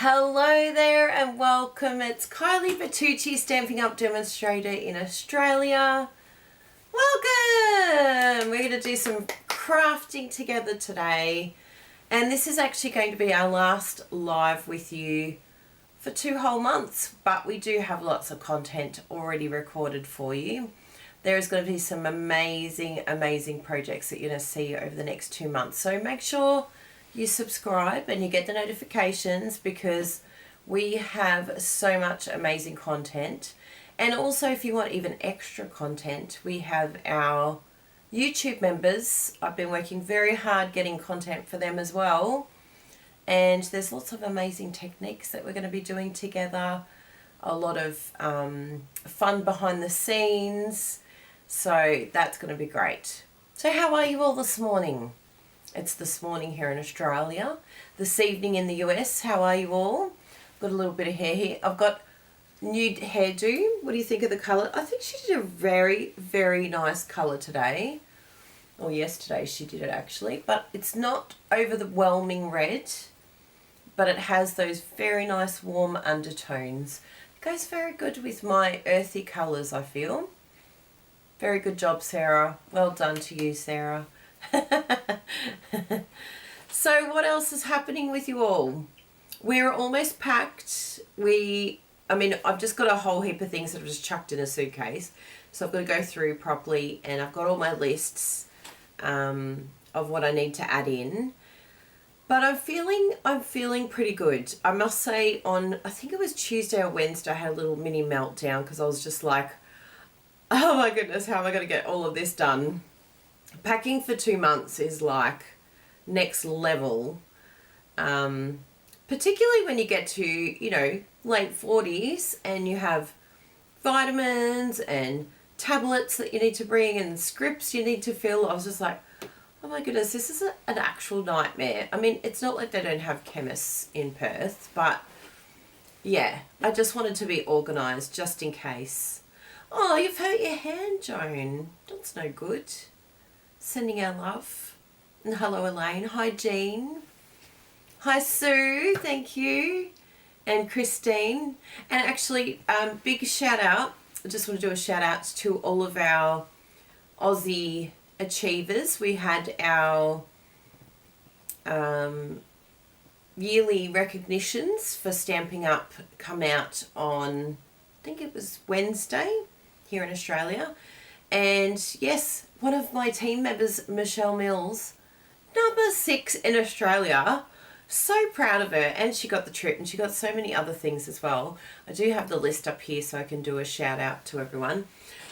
Hello there and welcome. It's Kylie Bertucci, Stamping Up Demonstrator in Australia. Welcome! We're going to do some crafting together today, and this is actually going to be our last live with you for 2 whole months, but we do have lots of content already recorded for you. There is going to be some amazing projects that you're going to see over the next 2 months, so make sure you subscribe and you get the notifications because we have so much amazing content. And also, if you want even extra content, we have our YouTube members. I've been working very hard getting content for them as well, and there's lots of amazing techniques that we're going to be doing together, a lot of fun behind the scenes, so that's going to be great. So how are you all this morning? It's this morning here in Australia, this evening in the US. How are you all? Got a little bit of hair here. I've got nude hairdo. What do you think of the colour? I think she did a very nice colour today. Or yesterday she did it actually. But it's not overwhelming red, but it has those very nice warm undertones. It goes very good with my earthy colours, I feel. Very good job, Sarah. Well done to you, Sarah. So what else is happening with you all? We're almost packed. I've just got a whole heap of things that I've just chucked in a suitcase, so I've got to go through properly, and I've got all my lists of what I need to add in. But I'm feeling pretty good. I must say, I think it was Tuesday or Wednesday, I had a little mini meltdown because I was just like, oh my goodness, how am I going to get all of this done? Packing for 2 months is like next level, particularly when you get to, late 40s and you have vitamins and tablets that you need to bring and scripts you need to fill. I was just like, oh my goodness, this is an actual nightmare. I mean, it's not like they don't have chemists in Perth, but yeah, I just wanted to be organised just in case. Oh, you've hurt your hand, Joan. That's no good. Sending our love. And hello, Elaine. Hi, Jean. Hi, Sue. Thank you. And Christine. And actually, big shout out. I just want to do a shout out to all of our Aussie achievers. We had our yearly recognitions for Stamping Up come out on, I think it was Wednesday here in Australia. And yes, one of my team members, Michelle Mills, number 6 in Australia. So proud of her. And she got the trip, and she got so many other things as well. I do have the list up here so I can do a shout out to everyone.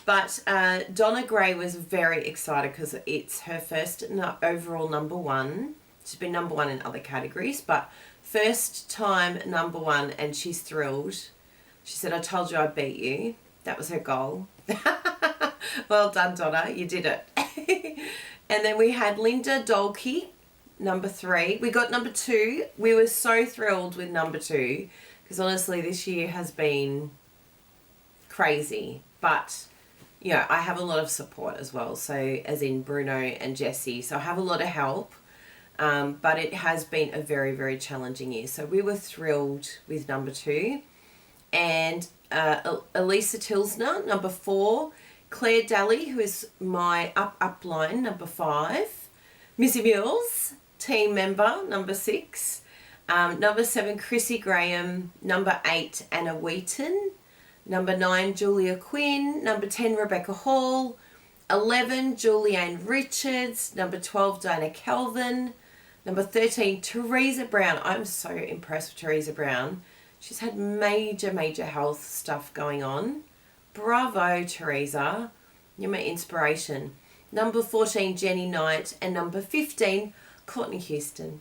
But Donna Gray was very excited because it's her first overall number 1. She's been number 1 in other categories, but first time number 1, and she's thrilled. She said, I told you I'd beat you. That was her goal. Well done, Donna. You did it. And then we had Linda Dolke, number 3. We got number 2. We were so thrilled with number 2 because honestly this year has been crazy. But, I have a lot of support as well. So as in Bruno and Jessie. So I have a lot of help. But it has been a very challenging year. So we were thrilled with number 2. And Elisa Tilsner, number 4. Claire Daly, who is my upline, number 5. Missy Mills, team member, number 6. Number 7, Chrissy Graham. Number 8, Anna Wheaton. Number 9, Julia Quinn. Number 10, Rebecca Hall. 11, Julianne Richards. Number 12, Dinah Kelvin. Number 13, Teresa Brown. I'm so impressed with Teresa Brown. She's had major health stuff going on. Bravo, Teresa. You're my inspiration. Number 14, Jenny Knight. And number 15, Courtney Houston.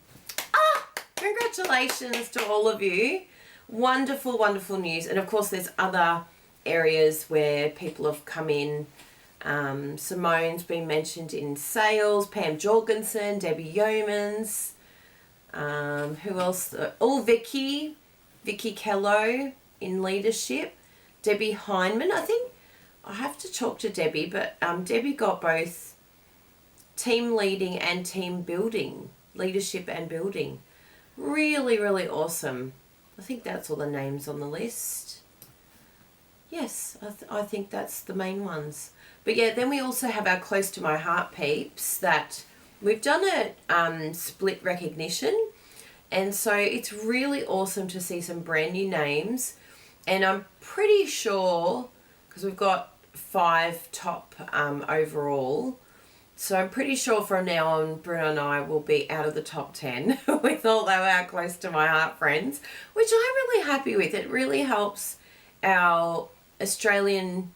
Congratulations to all of you. Wonderful news. And of course, there's other areas where people have come in. Simone's been mentioned in sales. Pam Jorgensen, Debbie Yeomans. Who else? Vicky Kello in leadership. Debbie Heineman. I think I have to talk to Debbie, but Debbie got both team leading and team building, leadership and building. Really awesome. I think that's all the names on the list. Yes, I think that's the main ones. But yeah, then we also have our Close to My Heart peeps that we've done a split recognition. And so it's really awesome to see some brand new names. And I'm pretty sure, because we've got 5 top overall, so I'm pretty sure from now on, Bruno and I will be out of the top 10 with all our Close to My Heart friends, which I'm really happy with. It really helps our Australian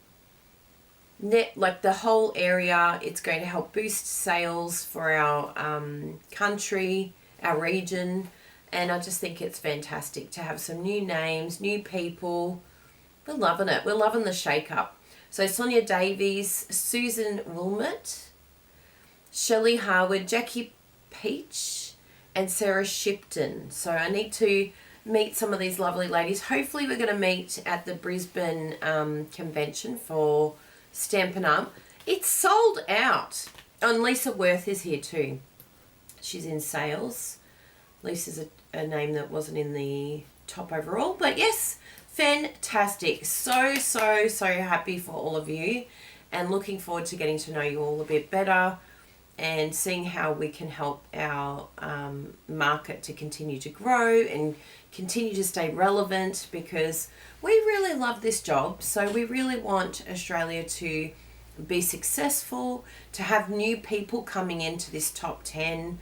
net, like the whole area. It's going to help boost sales for our country, our region, and I just think it's fantastic to have some new names, new people. We're loving it. We're loving the shake-up. So Sonia Davies, Susan Wilmot, Shelley Harwood, Jackie Peach, and Sarah Shipton. So I need to meet some of these lovely ladies. Hopefully we're going to meet at the Brisbane convention for Stampin' Up. It's sold out. Oh, and Lisa Worth is here too. She's in sales. Lisa's a name that wasn't in the top overall. But yes, fantastic. So happy for all of you, and looking forward to getting to know you all a bit better and seeing how we can help our market to continue to grow and continue to stay relevant, because we really love this job. So we really want Australia to be successful, to have new people coming into this top 10.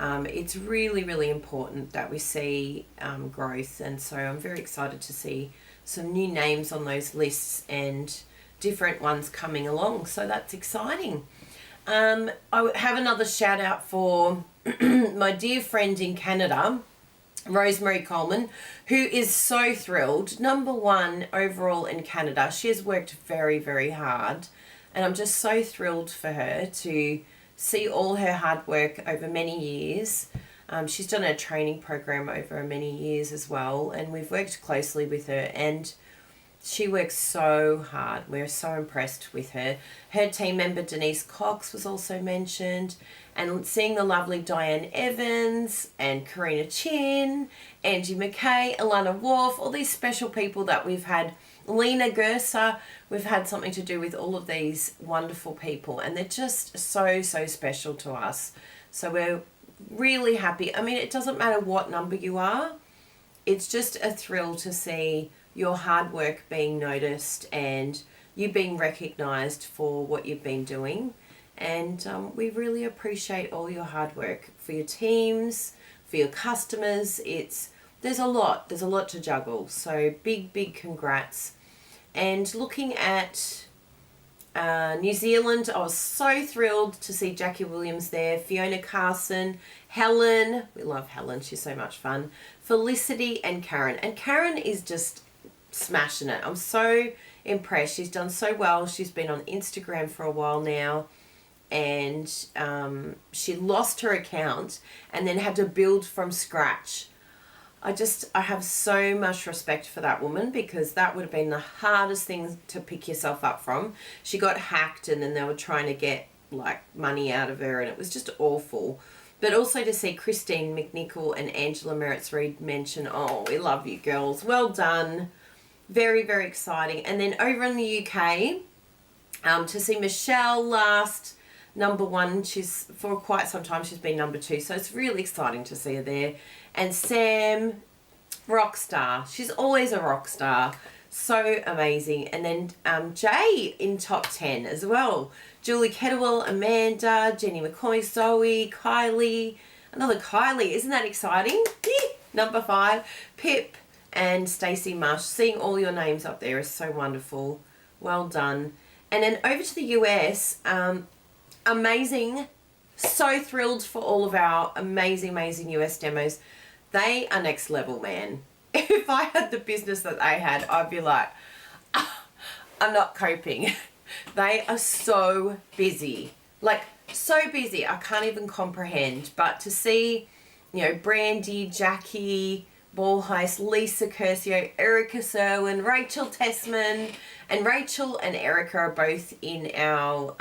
It's really important that we see growth, and so I'm very excited to see some new names on those lists and different ones coming along. So that's exciting. I have another shout out for my dear friend in Canada, Rosemary Coleman, who is so thrilled. #1 overall in Canada. She has worked very hard, and I'm just so thrilled for her to see all her hard work over many years. She's done a training program over many years as well, and we've worked closely with her, and she works so hard. We're so impressed with her. Her team member Denise Cox was also mentioned, and seeing the lovely Diane Evans and Karina Chin, Angie McKay, Alana Wharf, all these special people that we've had. Lena Gersa, we've had something to do with all of these wonderful people, and they're just so special to us. So we're really happy. I mean, it doesn't matter what number you are. It's just a thrill to see your hard work being noticed and you being recognised for what you've been doing. And we really appreciate all your hard work for your teams, for your customers. There's a lot to juggle. So big congrats. And looking at New Zealand, I was so thrilled to see Jackie Williams there, Fiona Carson, Helen, we love Helen, she's so much fun, Felicity, and Karen. And Karen is just smashing it. I'm so impressed. She's done so well. She's been on Instagram for a while now, and she lost her account and then had to build from scratch. I have so much respect for that woman, because that would have been the hardest thing to pick yourself up from. She got hacked, and then they were trying to get like money out of her, and it was just awful. But also to see Christine McNichol and Angela Merritt's-Reed mention, oh, we love you girls. Well done. Very exciting. And then over in the UK, to see Michelle last, #1. She's, for quite some time, she's been #2. So it's really exciting to see her there. And Sam, rock star. She's always a rock star. So amazing. And then Jay in top 10 as well. Julie Kettlewell, Amanda, Jenny McCoy, Zoe, Kylie. Another Kylie. Isn't that exciting? #5. Pip and Stacey Marsh. Seeing all your names up there is so wonderful. Well done. And then over to the US. Amazing. So thrilled for all of our amazing US demos. They are next level, man. If I had the business that they had, I'd be like, I'm not coping. They are so busy. Like, so busy. I can't even comprehend. But to see, Brandy, Jackie Ballheist, Lisa Curcio, Erica Serwin, Rachel Tessman, and Rachel and Erica are both in our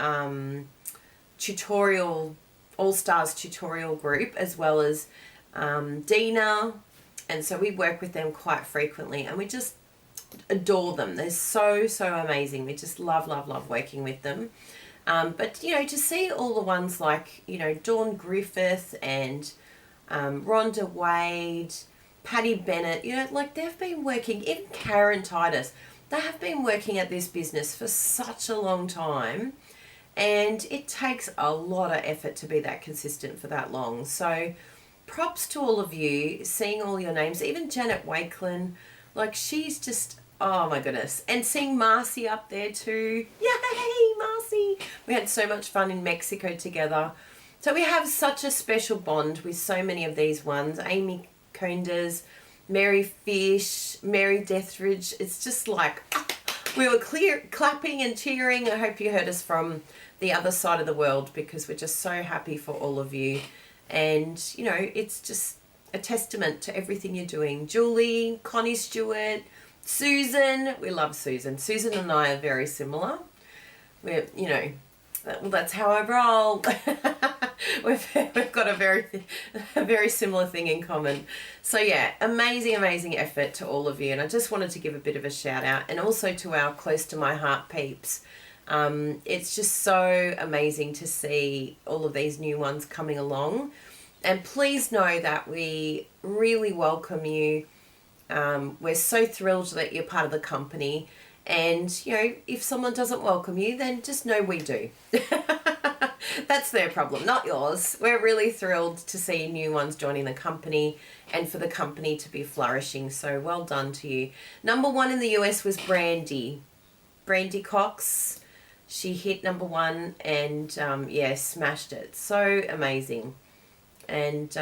tutorial, All Stars tutorial group, as well as Dina And so we work with them quite frequently, and we just adore them. They're so, so amazing. We just love, love, love working with them. But, you know, to see all the ones like, you know, Dawn Griffith and Rhonda Wade, Patty Bennett, you know, like they've been working, even Karen Titus, they have been working at this business for such a long time. And it takes a lot of effort to be that consistent for that long. So props to all of you, seeing all your names, even Janet Wakelin, like she's just, oh my goodness. And seeing Marcy up there too. Yay, Marcy. We had so much fun in Mexico together. So we have such a special bond with so many of these ones. Amy Koenders, Mary Fish, Mary Dethridge. It's just like, we were clapping and cheering. I hope you heard us from the other side of the world, because we're just so happy for all of you. And, you know, it's just a testament to everything you're doing. Julie, Connie Stewart, Susan. We love Susan. Susan and I are very similar. We're, you know, well, that's how I roll. We've got a very similar thing in common. So yeah, amazing, amazing effort to all of you. And I just wanted to give a bit of a shout out, and also to our close to my heart peeps. It's just so amazing to see all of these new ones coming along. And please know that we really welcome you. We're so thrilled that you're part of the company. And, you know, if someone doesn't welcome you, then just know we do. That's their problem, not yours. We're really thrilled to see new ones joining the company and for the company to be flourishing. So well done to you. Number 1 in the US was Brandy Cox. She hit number 1 and, yeah, smashed it. So amazing. And,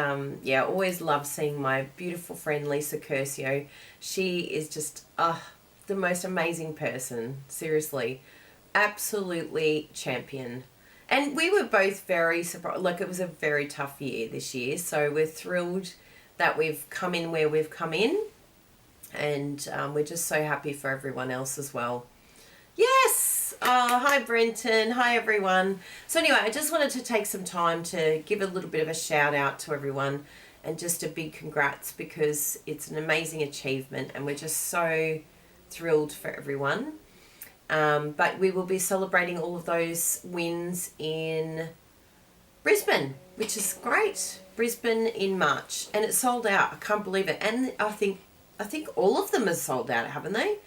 yeah, always love seeing my beautiful friend Lisa Curcio. She is just, the most amazing person. Seriously. Absolutely champion. And we were both very surprised. Like, it was a very tough year this year. So we're thrilled that we've come in where we've come in. And we're just so happy for everyone else as well. Yes! Oh, hi Brenton. Hi everyone. So anyway, I just wanted to take some time to give a little bit of a shout out to everyone. And just a big congrats, because it's an amazing achievement. And we're just so thrilled for everyone. But we will be celebrating all of those wins in Brisbane, which is great. Brisbane in March, and it's sold out. I can't believe it. And I think all of them are sold out, haven't they?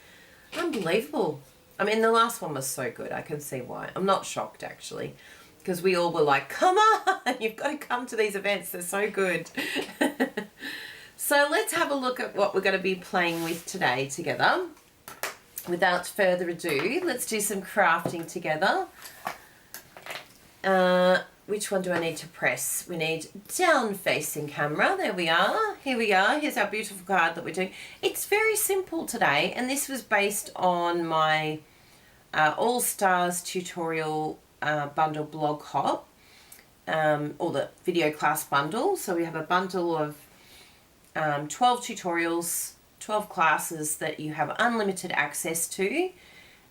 Unbelievable. I mean, the last one was so good. I can see why. I'm not shocked actually, because we all were like, come on, you've got to come to these events. They're so good. So let's have a look at what we're going to be playing with today together. Without further ado, let's do some crafting together. Which one do I need to press? We need down facing camera. There we are. Here we are. Here's our beautiful card that we're doing. It's very simple today, and this was based on my All Stars tutorial bundle blog hop, or the video class bundle. So we have a bundle of 12 tutorials, 12 classes that you have unlimited access to,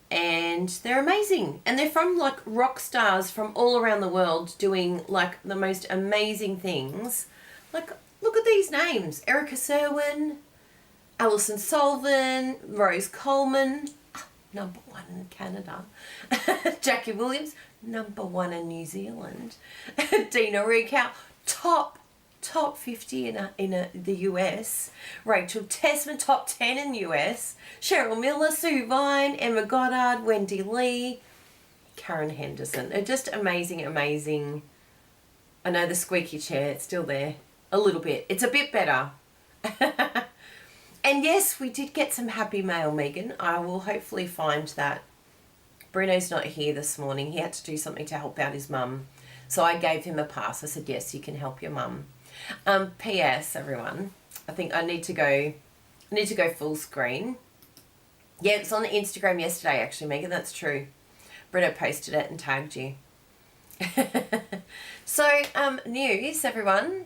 and they're amazing, and they're from like rock stars from all around the world doing like the most amazing things. Like, look at these names: Erica Serwin, Alison Sullivan, Rose Coleman, number 1 in Canada, Jackie Williams, number 1 in New Zealand, Dina Ricow, top 50 in the US, Rachel Tessman, top 10 in US, Cheryl Miller, Sue Vine, Emma Goddard, Wendy Lee, Karen Henderson. They're just amazing, amazing. I know the squeaky chair, it's still there. A little bit. It's a bit better. And yes, we did get some happy mail, Megan. I will hopefully find that. Bruno's not here this morning. He had to do something to help out his mum. So I gave him a pass. I said, yes, you can help your mum. P.S. everyone, I think I need to go full screen. Yeah, it's on the Instagram yesterday actually, Megan, that's true. Bruno posted it and tagged you. So, news, everyone.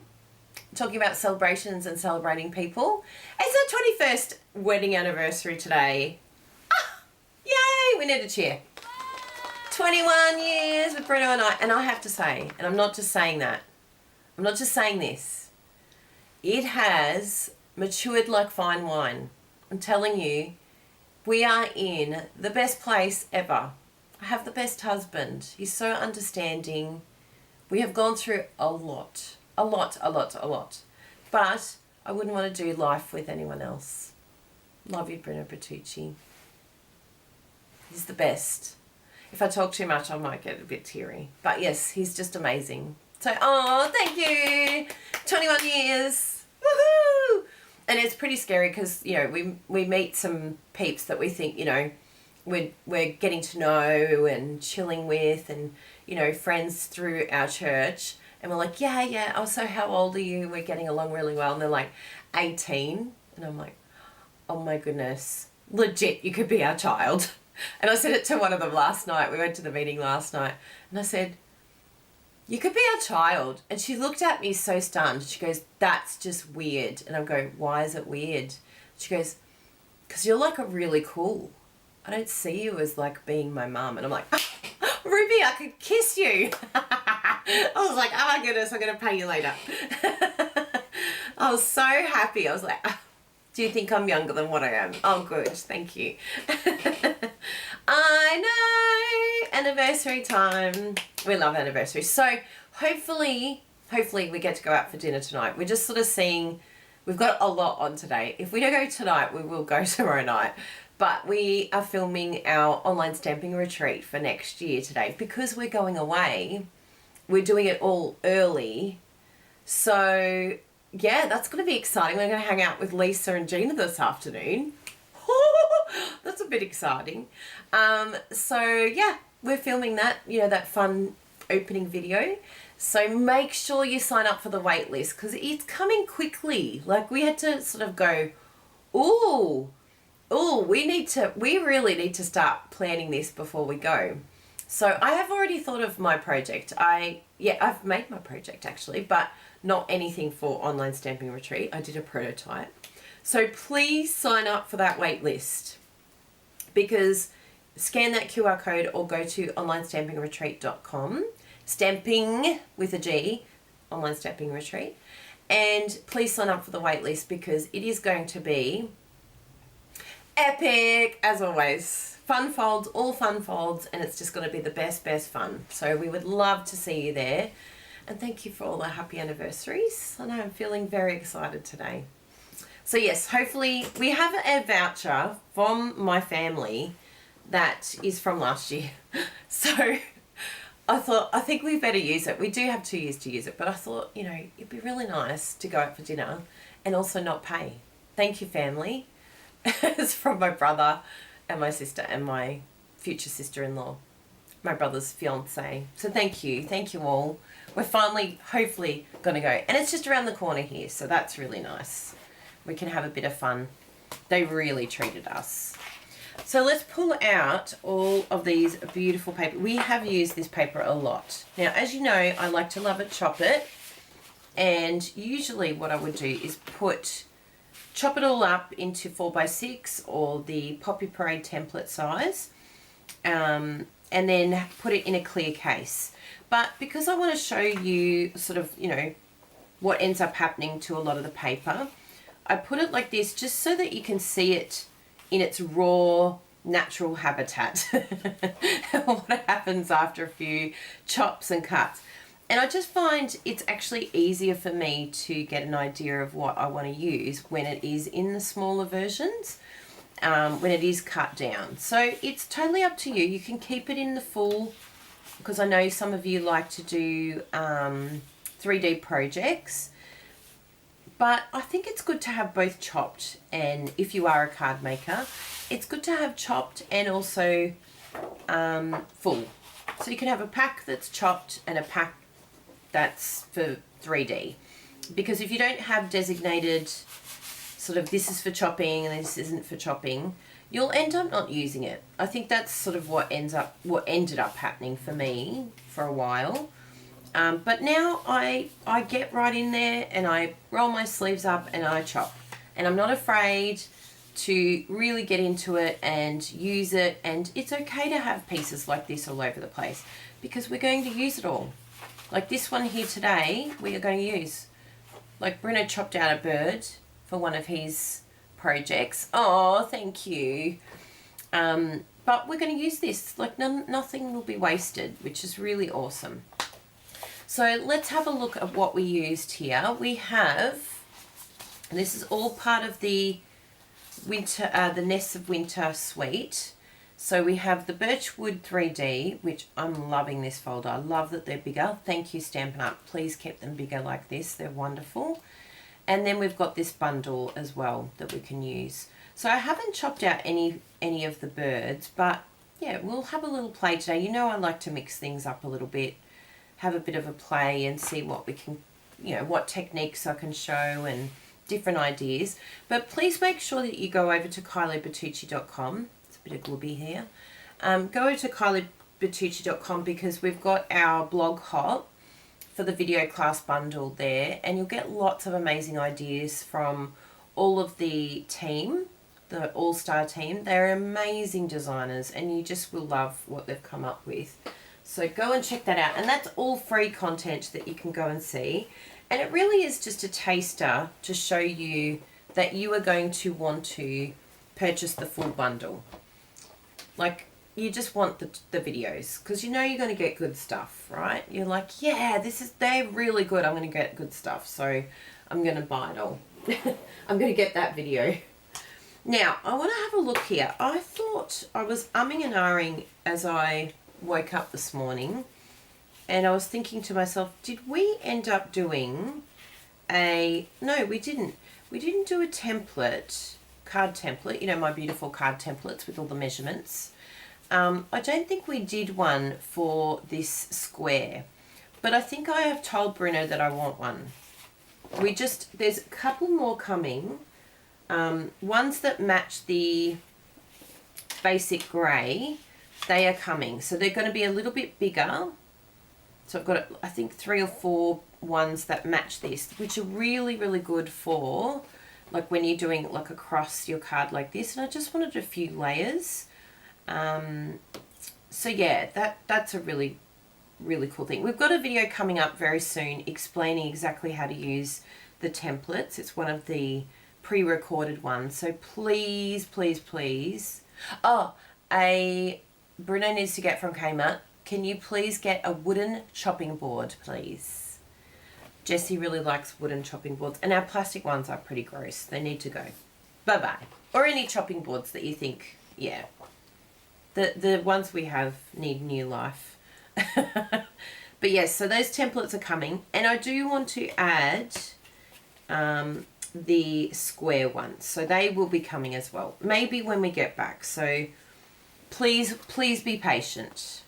Talking about celebrations and celebrating people. It's our 21st wedding anniversary today. Ah, yay, we need a cheer. 21 years with Bruno and I. And I have to say, and I'm not just saying that, I'm not just saying this, it has matured like fine wine. I'm telling you, we are in the best place ever. I have the best husband. He's so understanding. We have gone through a lot. But I wouldn't want to do life with anyone else. Love you, Bruno Bertucci. He's the best. If I talk too much, I might get a bit teary. But yes, he's just amazing. So, oh, thank you. 21 years. Woohoo! And it's pretty scary because, you know, we meet some peeps that we think, you know, we're getting to know and chilling with, and, you know, friends through our church. And we're like, yeah. Oh, so how old are you? We're getting along really well. And they're like, 18. And I'm like, oh my goodness. Legit, you could be our child. And I said it to one of them last night. We went to the meeting last night. And I said, you could be our child. And she looked at me so stunned. She goes, that's just weird. And I'm going, why is it weird? She goes, because you're like a really cool. I don't see you as like being my mum. And I'm like, Ruby, I could kiss you. I was like, oh my goodness, I'm going to pay you later. I was so happy. I was like, do you think I'm younger than what I am? Oh, good. Thank you. I know. Anniversary time. We love anniversaries. So hopefully we get to go out for dinner tonight. We're just sort of seeing, we've got a lot on today. If we don't go tonight, we will go tomorrow night. But we are filming our online stamping retreat for next year today. Because we're going away, we're doing it all early. So yeah, that's going to be exciting. We're going to hang out with Lisa and Gina this afternoon. That's a bit exciting. So yeah, we're filming that, you know, that fun opening video. So make sure you sign up for the wait list because it's coming quickly. Like we had to sort of go, we really need to start planning this before we go. So I have already thought of my project. I've made my project actually, but not anything for online stamping retreat. I did a prototype. So please sign up for that wait list because scan that QR code or go to onlinestampingretreat.com, stamping with a G, online stamping retreat, and please sign up for the wait list because it is going to be epic as always. Fun folds, all fun folds, and it's just going to be the best fun. So we would love to see you there. And thank you for all the happy anniversaries. I know I'm feeling very excited today. So yes, hopefully we have a voucher from my family that is from last year. So I think we better use it. We do have 2 years to use it, but I thought, you know, it'd be really nice to go out for dinner and also not pay. Thank you, family. It's from my brother and my sister and my future sister-in-law, my brother's fiance. So thank you all. We're finally, hopefully, going to go. And it's just around the corner here, so that's really nice. We can have a bit of fun. They really treated us. So let's pull out all of these beautiful paper. We have used this paper a lot. Now, as you know, I like to love it, chop it. And usually what I would do is chop it all up into 4x6 or the Poppy Parade template size. And then put it in a clear case. But because I want to show you sort of, you know, what ends up happening to a lot of the paper, I put it like this just so that you can see it in its raw, natural habitat. What happens after a few chops and cuts. And I just find it's actually easier for me to get an idea of what I want to use when it is in the smaller versions. When it is cut down. So it's totally up to you. You can keep it in the full, because I know some of you like to do 3D projects, but I think it's good to have both chopped, and if you are a card maker, it's good to have chopped and also full. So you can have a pack that's chopped and a pack that's for 3D, because if you don't have designated sort of this is for chopping and this isn't for chopping, you'll end up not using it. I think that's sort of what ended up happening for me for a while. But now I get right in there and I roll my sleeves up and I chop. And I'm not afraid to really get into it and use it. And it's okay to have pieces like this all over the place because we're going to use it all. Like this one here today, we are going to use. Like Bruno chopped out a bird for one of his projects. Oh, thank you. But we're going to use this, like nothing will be wasted, which is really awesome. So let's have a look at what we used here. We have, and this is all part of the winter, the Nests of Winter suite. So we have the Birchwood 3D, which I'm loving this folder. I love that they're bigger. Thank you, Stampin' Up. Please keep them bigger like this. They're wonderful. And then we've got this bundle as well that we can use. So I haven't chopped out any of the birds, but yeah, we'll have a little play today. You know I like to mix things up a little bit, have a bit of a play and see what we can, you know, what techniques I can show and different ideas. But please make sure that you go over to kyliebertucci.com. It's a bit of glooby here. Go over to kyliebertucci.com because we've got our blog hop for the video class bundle there, and you'll get lots of amazing ideas from all of the team, the all-star team. They're amazing designers and you just will love what they've come up with. So go and check that out, and that's all free content that you can go and see. And it really is just a taster to show you that you are going to want to purchase the full bundle. Like, you just want the videos because you know you're going to get good stuff, right? You're like, yeah, they're really good. I'm going to get good stuff. So I'm going to buy it all. I'm going to get that video. Now, I want to have a look here. I thought I was umming and ahhing as I woke up this morning, and I was thinking to myself, did we end up doing no, we didn't. We didn't do a template, card template, you know, my beautiful card templates with all the measurements. I don't think we did one for this square, but I think I have told Bruno that I want one. There's a couple more coming, ones that match the basic grey, they are coming. So they're going to be a little bit bigger. So I've got, I think, 3 or 4 ones that match this, which are really, really good for, like, when you're doing, like, across your card like this. And I just wanted a few layers. So yeah, that's a really, really cool thing. We've got a video coming up very soon explaining exactly how to use the templates. It's one of the pre-recorded ones. So please, please, please. Oh, Bruno needs to get from Kmart. Can you please get a wooden chopping board, please? Jessie really likes wooden chopping boards, and our plastic ones are pretty gross. They need to go. Bye-bye. Or any chopping boards that you think, yeah. The ones we have need new life. But yes, so those templates are coming. And I do want to add the square ones. So they will be coming as well. Maybe when we get back. So please be patient.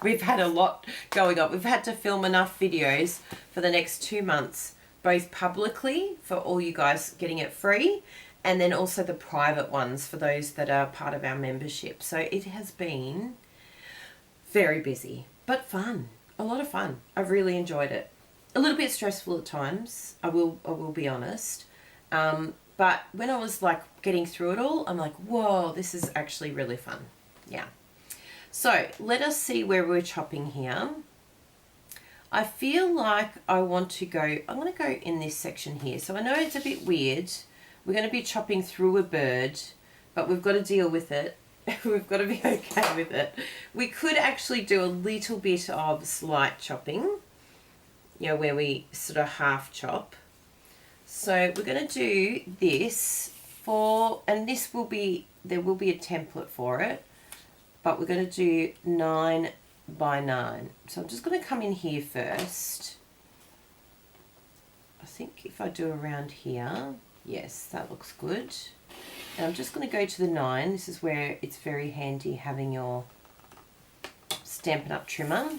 We've had a lot going on. We've had to film enough videos for the next 2 months, both publicly for all you guys getting it free, and then also the private ones for those that are part of our membership. So it has been very busy, but fun. A lot of fun. I've really enjoyed it. A little bit stressful at times, I will be honest. But when I was like getting through it all, I'm like, whoa, this is actually really fun. Yeah. So let us see where we're chopping here. I feel like I want to go, I'm going to go in this section here. So I know it's a bit weird. We're going to be chopping through a bird, but we've got to deal with it. We've got to be okay with it. We could actually do a little bit of slight chopping, you know, where we sort of half chop. So we're going to do this for, and this will be, there will be a template for it, but we're going to do 9 by 9. So I'm just going to come in here first. I think if I do around here, yes, that looks good. And I'm just going to go to the 9. This is where it's very handy having your Stampin' Up! Trimmer.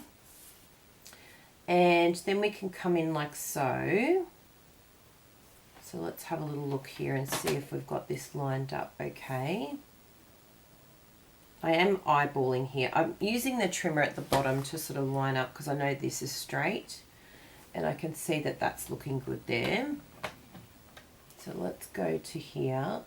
And then we can come in like so. So let's have a little look here and see if we've got this lined up okay. I am eyeballing here. I'm using the trimmer at the bottom to sort of line up because I know this is straight. And I can see that that's looking good there. So let's go to here.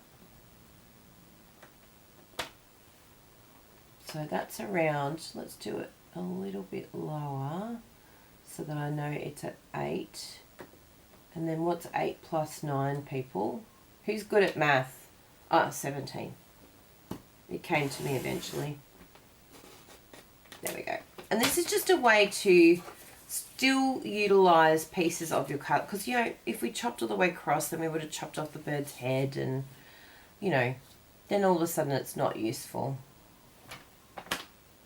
So that's around, let's do it a little bit lower so that I know it's at 8. And then what's 8 plus 9, people? Who's good at math? Oh, 17. It came to me eventually. There we go. And this is just a way to still utilise pieces of your card. Because, you know, if we chopped all the way across, then we would have chopped off the bird's head and, you know, then all of a sudden it's not useful.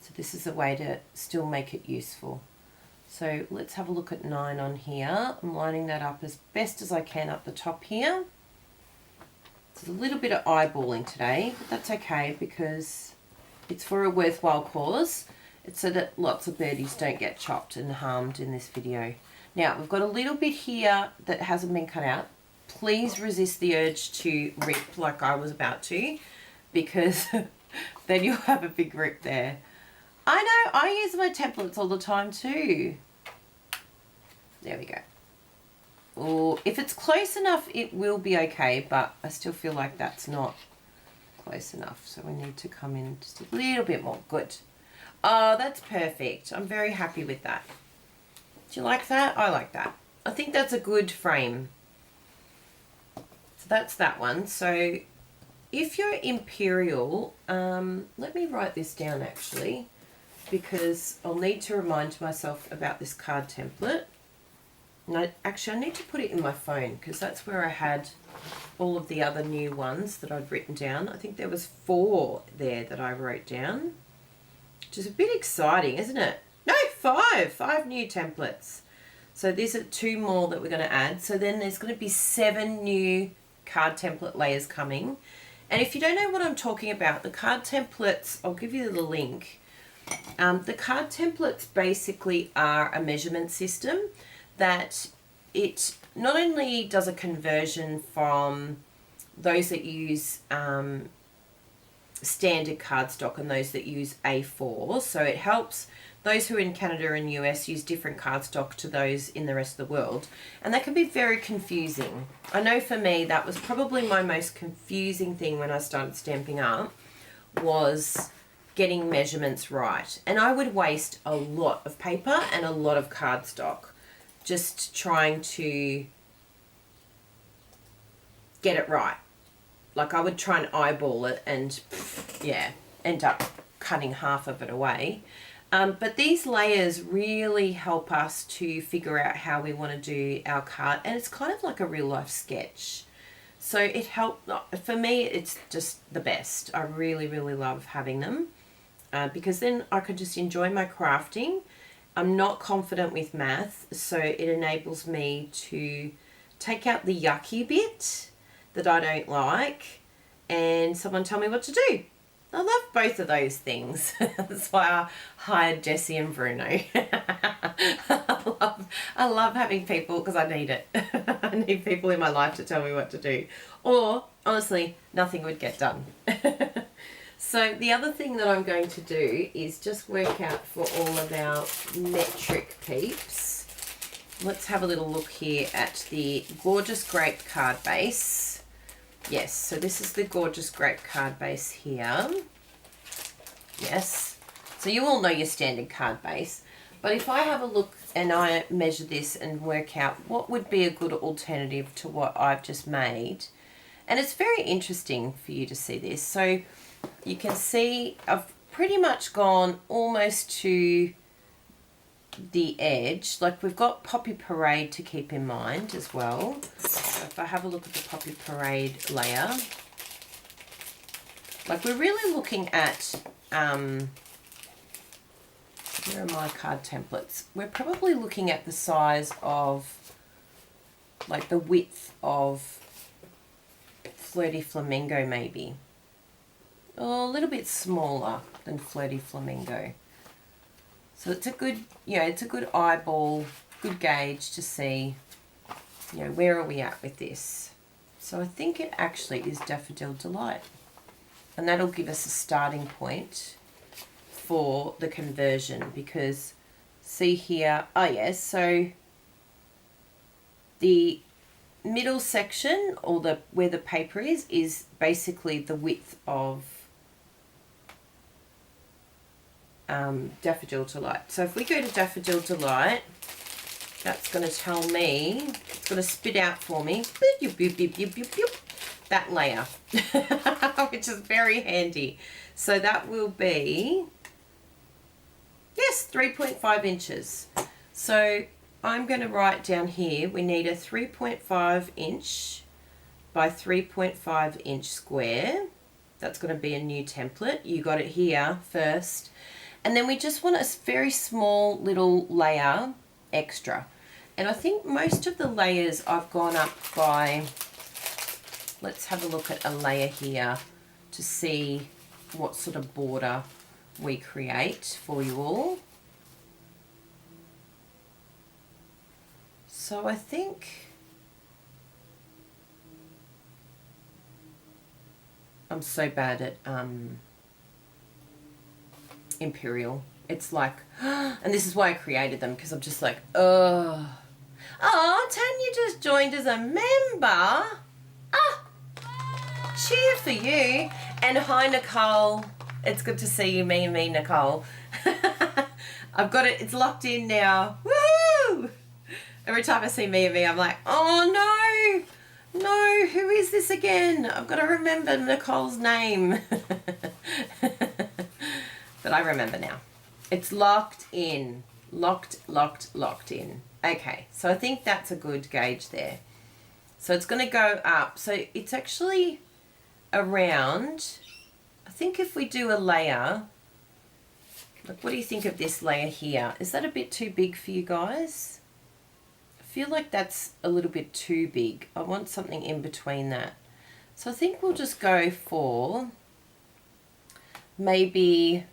So this is a way to still make it useful. So let's have a look at 9 on here. I'm lining that up as best as I can up the top here. It's a little bit of eyeballing today, but that's okay because it's for a worthwhile cause. It's so that lots of birdies don't get chopped and harmed in this video. Now, we've got a little bit here that hasn't been cut out. Please resist the urge to rip like I was about to, because then you'll have a big rip there. I know, I use my templates all the time too. There we go. Or if it's close enough, it will be okay, but I still feel like that's not close enough. So we need to come in just a little bit more. Good. Oh, that's perfect. I'm very happy with that. Do you like that? I like that. I think that's a good frame. So that's that one. So if you're Imperial, let me write this down actually, because I'll need to remind myself about this card template. And I need to put it in my phone because that's where I had all of the other new ones that I'd written down. I think there was 4 there that I wrote down, which is a bit exciting, isn't it? No, 5 new templates. So these are 2 more that we're going to add. So then there's going to be 7 new card template layers coming. And if you don't know what I'm talking about, the card templates, I'll give you the link. The card templates basically are a measurement system that it not only does a conversion from those that use standard cardstock and those that use A4. So it helps those who are in Canada and US use different cardstock to those in the rest of the world. And that can be very confusing. I know for me that was probably my most confusing thing when I started Stampin' Up, was getting measurements right. And I would waste a lot of paper and a lot of cardstock just trying to get it right. Like I would try and eyeball it and yeah, end up cutting half of it away. But these layers really help us to figure out how we want to do our card, and it's kind of like a real life sketch. So it helped, for me it's just the best. I really, really love having them because then I could just enjoy my crafting. I'm not confident with math, so it enables me to take out the yucky bit that I don't like and someone tell me what to do. I love both of those things. That's why I hired Jessie and Bruno. I love having people because I need it. I need people in my life to tell me what to do. Or, honestly, nothing would get done. So the other thing that I'm going to do is just work out for all of our metric peeps. Let's have a little look here at the Gorgeous Grape card base. Yes, so this is the Gorgeous Grape card base here. Yes, so you all know your standard card base. But if I have a look and I measure this and work out what would be a good alternative to what I've just made, and it's very interesting for you to see this. So you can see I've pretty much gone almost to the edge. Like we've got Poppy Parade to keep in mind as well. So if I have a look at the Poppy Parade layer, like we're really looking at, where are my card templates? We're probably looking at the size of, like the width of Flirty Flamingo maybe. Or a little bit smaller than Flirty Flamingo. So it's a good, you know, it's a good eyeball, good gauge to see, you know, where are we at with this. So I think it actually is Daffodil Delight. And that'll give us a starting point for the conversion, because see here, oh yes, so the middle section, or the where the paper is basically the width of Daffodil Delight. So if we go to Daffodil Delight, that's going to tell me, it's going to spit out for me that layer, which is very handy. So that will be, yes, 3.5 inches. So I'm going to write down here, we need a 3.5 inch by 3.5 inch square. That's going to be a new template. You got it here first. And then we just want a very small little layer extra. And I think most of the layers I've gone up by, let's have a look at a layer here to see what sort of border we create for you all. So I think I'm so bad at Imperial. It's like, and this is why I created them, because I'm just like, oh, Tanya just joined as a member. Cheer for you. And hi, Nicole. It's good to see you, me, Nicole. I've got it. It's locked in now. Woohoo! Every time I see me, I'm like, oh no, who is this again? I've got to remember Nicole's name. But I remember now. It's locked in. Locked in. Okay, so I think that's a good gauge there. So it's going to go up. So it's actually around, I think if we do a layer, like what do you think of this layer here? Is that a bit too big for you guys? I feel like that's a little bit too big. I want something in between that. So I think we'll just go for maybe,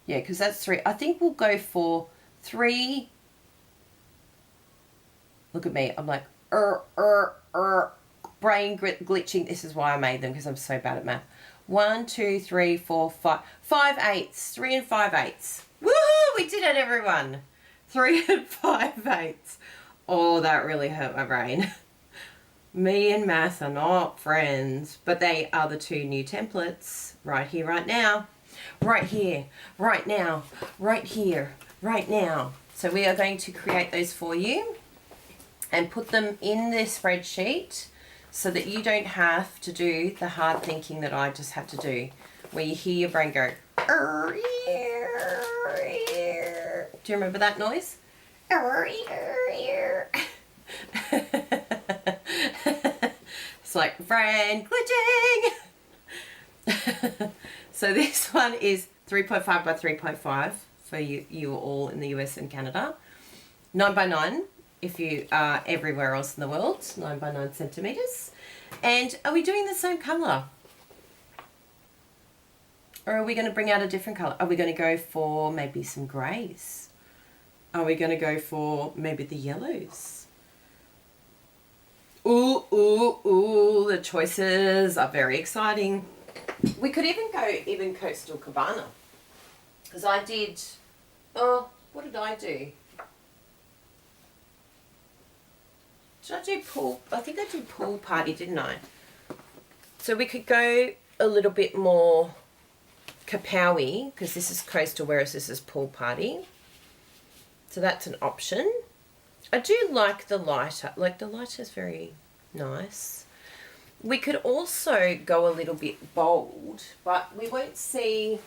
yeah, because that's 3. I think we'll go for 3. Look at me. I'm like, brain glitching. This is why I made them, because I'm so bad at math. 1, 2, 3, 4, 5. 5/8. 3 and 5/8. Woohoo! We did it, everyone. 3 and 5/8. Oh, that really hurt my brain. Me and math are not friends, but they are the 2 new templates right here, right now. Right here, right now, right here, right now. So we are going to create those for you and put them in the spreadsheet so that you don't have to do the hard thinking that I just have to do, where you hear your brain go, do you remember that noise? It's like brain glitching. So this one is 3.5 by 3.5 for you all in the US and Canada. 9 by 9 if you are everywhere else in the world, 9 by 9 centimeters. And are we doing the same color? Or are we going to bring out a different color? Are we going to go for maybe some grays? Are we going to go for maybe the yellows? Ooh, the choices are very exciting. We could even go Coastal Cabana. Because I did, what did I do? Did I do pool? I think I did pool party, didn't I? So we could go a little bit more kapowy, because this is coastal, whereas this is pool party. So that's an option. I do like the lighter. Like the lighter is very nice. We could also go a little bit bold, but we won't see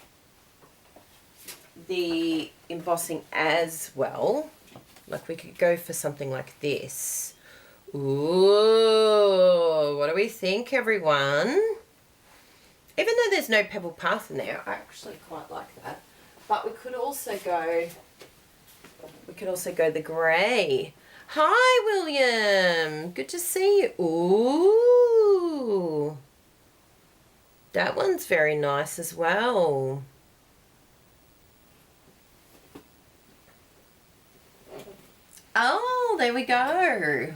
the embossing as well. Like we could go for something like this. Ooh, what do we think, everyone? Even though there's no pebble path in there, I actually quite like that. But we could also go the grey. Hi, William. Good to see you. Ooh. That one's very nice as well. Oh, there we go.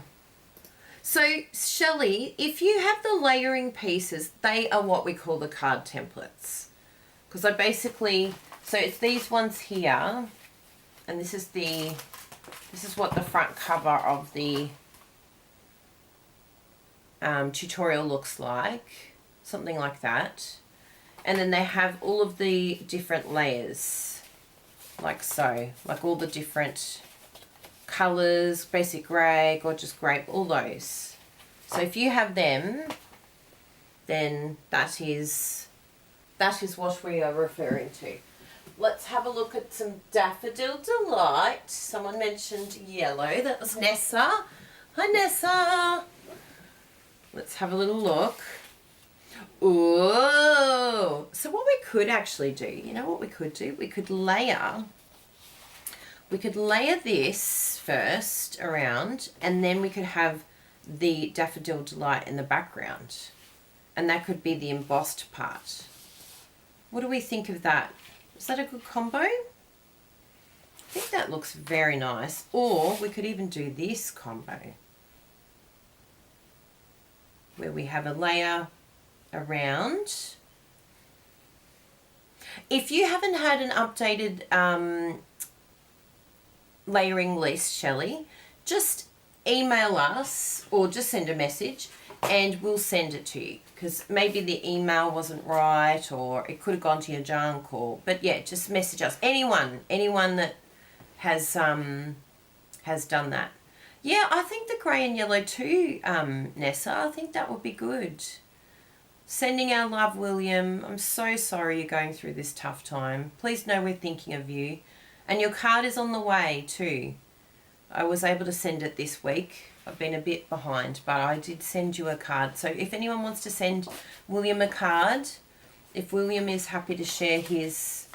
So, Shelley, if you have the layering pieces, they are what we call the card templates. Because I basically, so it's these ones here, and this is what the front cover of the tutorial looks like. Something like that. And then they have all of the different layers, like so. Like all the different colours, basic grey, gorgeous grape, all those. So if you have them, then that is what we are referring to. Let's have a look at some Daffodil Delight. Someone mentioned yellow. That was Nessa. Hi, Nessa. Let's have a little look. Ooh. So what we could actually do, you know what we could do? We could layer this first around, and then we could have the Daffodil Delight in the background. And that could be the embossed part. What do we think of that? Is that a good combo? I think that looks very nice. Or we could even do this combo, where we have a layer around. If you haven't had an updated layering list, Shelley, just email us or just send a message and we'll send it to you, because maybe the email wasn't right or it could have gone to your junk, but yeah, just message us. Anyone that has done that. Yeah, I think the grey and yellow too, Nessa. I think that would be good. Sending our love, William. I'm so sorry you're going through this tough time. Please know we're thinking of you. And your card is on the way too. I was able to send it this week. I've been a bit behind, but I did send you a card. So if anyone wants to send William a card, if William is happy to share his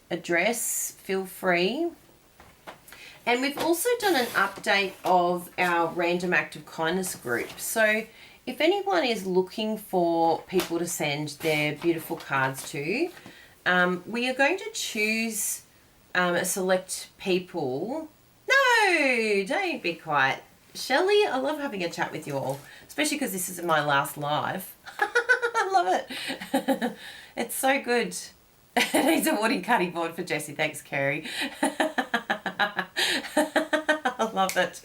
address, feel free. And we've also done an update of our Random Act of Kindness group. So if anyone is looking for people to send their beautiful cards to, we are going to choose a select people. No, don't be quiet. Shelley, I love having a chat with you all, especially because this is my last live. I love it. It's so good. It needs a woody cutting board for Jessie. Thanks, Kerry. I love it.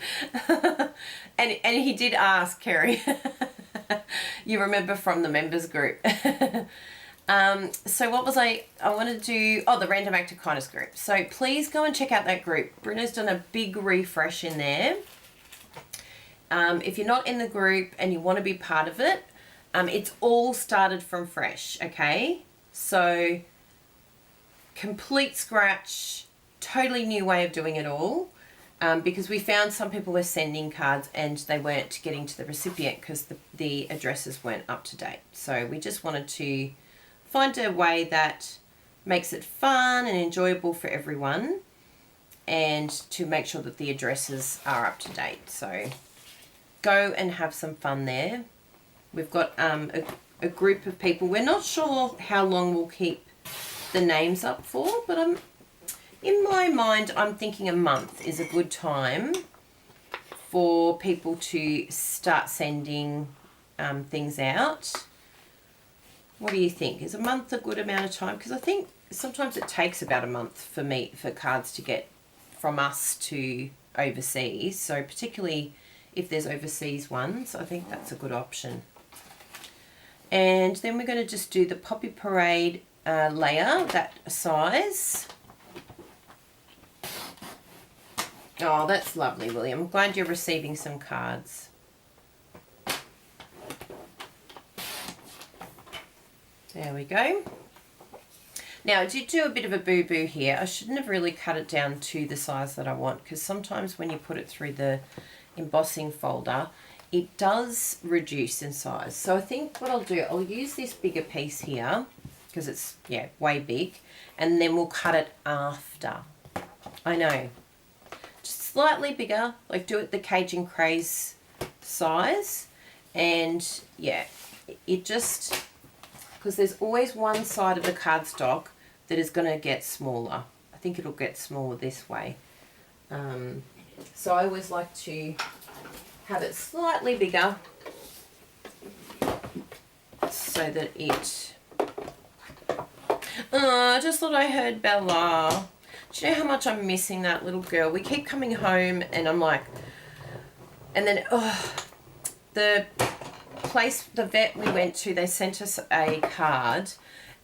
And he did ask, Kerry. You remember from the members group. So what was I wanted to do, the Random Act of Kindness group. So please go and check out that group. Bruno's done a big refresh in there. If you're not in the group and you want to be part of it, it's all started from fresh, okay? So complete scratch, totally new way of doing it all, because we found some people were sending cards and they weren't getting to the recipient because the addresses weren't up to date. So we just wanted to find a way that makes it fun and enjoyable for everyone, and to make sure that the addresses are up to date. So go and have some fun there. We've got a group of people. We're not sure how long we'll keep the names up for, but in my mind, I'm thinking a month is a good time for people to start sending things out. What do you think? Is a month a good amount of time? Because I think sometimes it takes about a month for cards to get from us to overseas. So particularly if there's overseas ones, I think that's a good option. And then we're going to just do the Poppy Parade layer, that size. Oh, that's lovely, William. I'm glad you're receiving some cards. There we go. Now, I did do a bit of a boo-boo here. I shouldn't have really cut it down to the size that I want, because sometimes when you put it through the embossing folder, it does reduce in size. So I think what I'll do, I'll use this bigger piece here, because it's, yeah, way big, and then we'll cut it after. I know. Just slightly bigger, like do it the Cajun Craze size, and yeah, it just... because there's always one side of the cardstock that is going to get smaller. I think it'll get smaller this way. So I always like to have it slightly bigger so that it... Oh, I just thought I heard Bella. Do you know how much I'm missing that little girl? We keep coming home and I'm like... And then, the vet we went to, they sent us a card,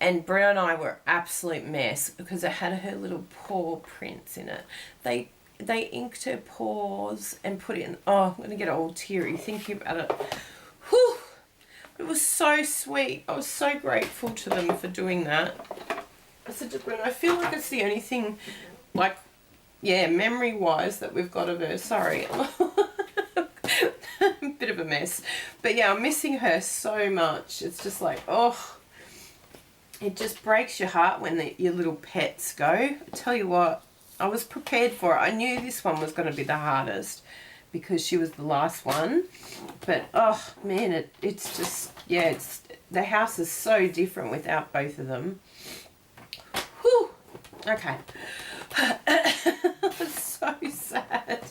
and Bruna and I were absolute mess because it had her little paw prints in it. they inked her paws and put in, oh, I'm going to get all teary thinking about it. Whew. It was so sweet. I was so grateful to them for doing that. I said to Bruno, I feel like it's the only thing, like, yeah, memory-wise that we've got of her. Sorry. Bit of a mess. But yeah, I'm missing her so much. It's just like, oh, it just breaks your heart when your little pets go. I tell you what, I was prepared for it. I knew this one was going to be the hardest because she was the last one. But, oh, man, it's just, yeah, the house is so different without both of them. Whew. Okay. It's so sad.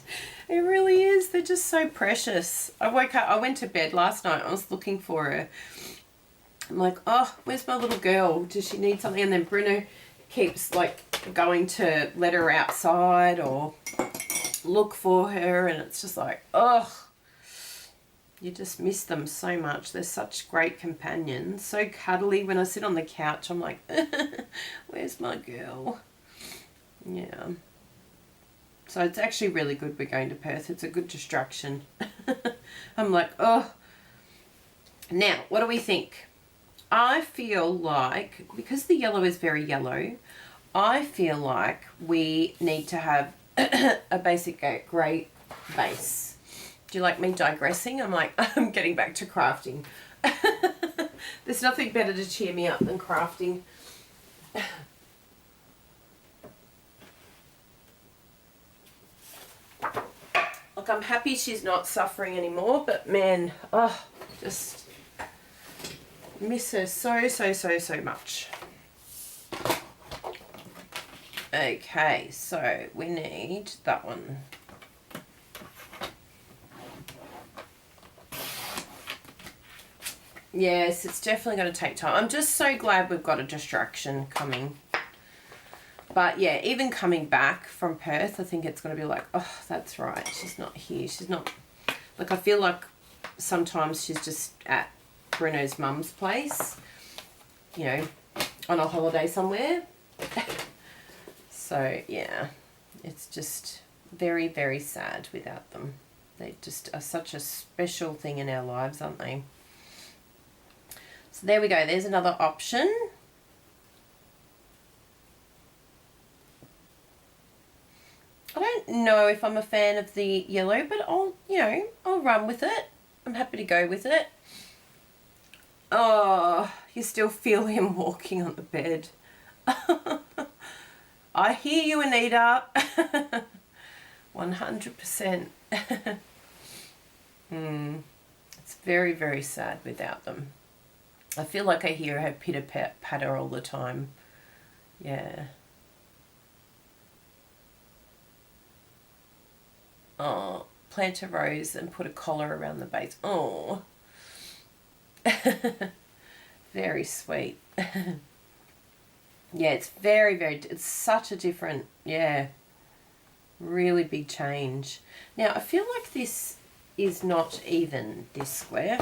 It really is. They're just so precious. I woke up, I went to bed last night. I was looking for her. I'm like, oh, where's my little girl? Does she need something? And then Bruno keeps like going to let her outside or look for her. And it's just like, oh, you just miss them so much. They're such great companions. So cuddly. When I sit on the couch, I'm like, where's my girl? Yeah. So it's actually really good we're going to Perth. It's a good distraction. I'm like, oh. Now, what do we think? I feel like, because the yellow is very yellow, I feel like we need to have a basic grey base. Do you like me digressing? I'm like, I'm getting back to crafting. There's nothing better to cheer me up than crafting. Look, I'm happy she's not suffering anymore, but man, oh, just miss her so much. Okay, so we need that one. Yes, it's definitely going to take time. I'm just so glad we've got a distraction coming. But yeah, even coming back from Perth, I think it's going to be like, oh, that's right. She's not here. She's not, like, I feel like sometimes she's just at Bruno's mum's place, you know, on a holiday somewhere. So yeah, it's just very, very sad without them. They just are such a special thing in our lives, aren't they? So there we go. There's another option. I don't know if I'm a fan of the yellow, but I'll run with it. I'm happy to go with it. Oh, you still feel him walking on the bed. I hear you, Anita. 100%. It's very, very sad without them. I feel like I hear her pitter-patter all the time. Yeah. Oh, plant a rose and put a collar around the base. Oh. Very sweet. Yeah, it's very, it's such a different, yeah, really big change. Now, I feel like this is not even this square.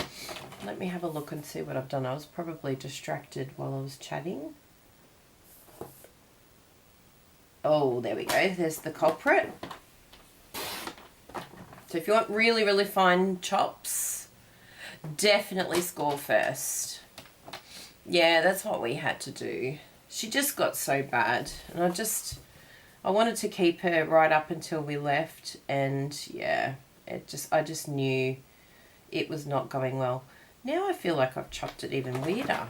Let me have a look and see what I've done. I was probably distracted while I was chatting. Oh, there we go. There's the culprit. So if you want really, really fine chops, definitely score first. Yeah, that's what we had to do. She just got so bad, and I wanted to keep her right up until we left, and yeah, I just knew it was not going well. Now I feel like I've chopped it even weirder.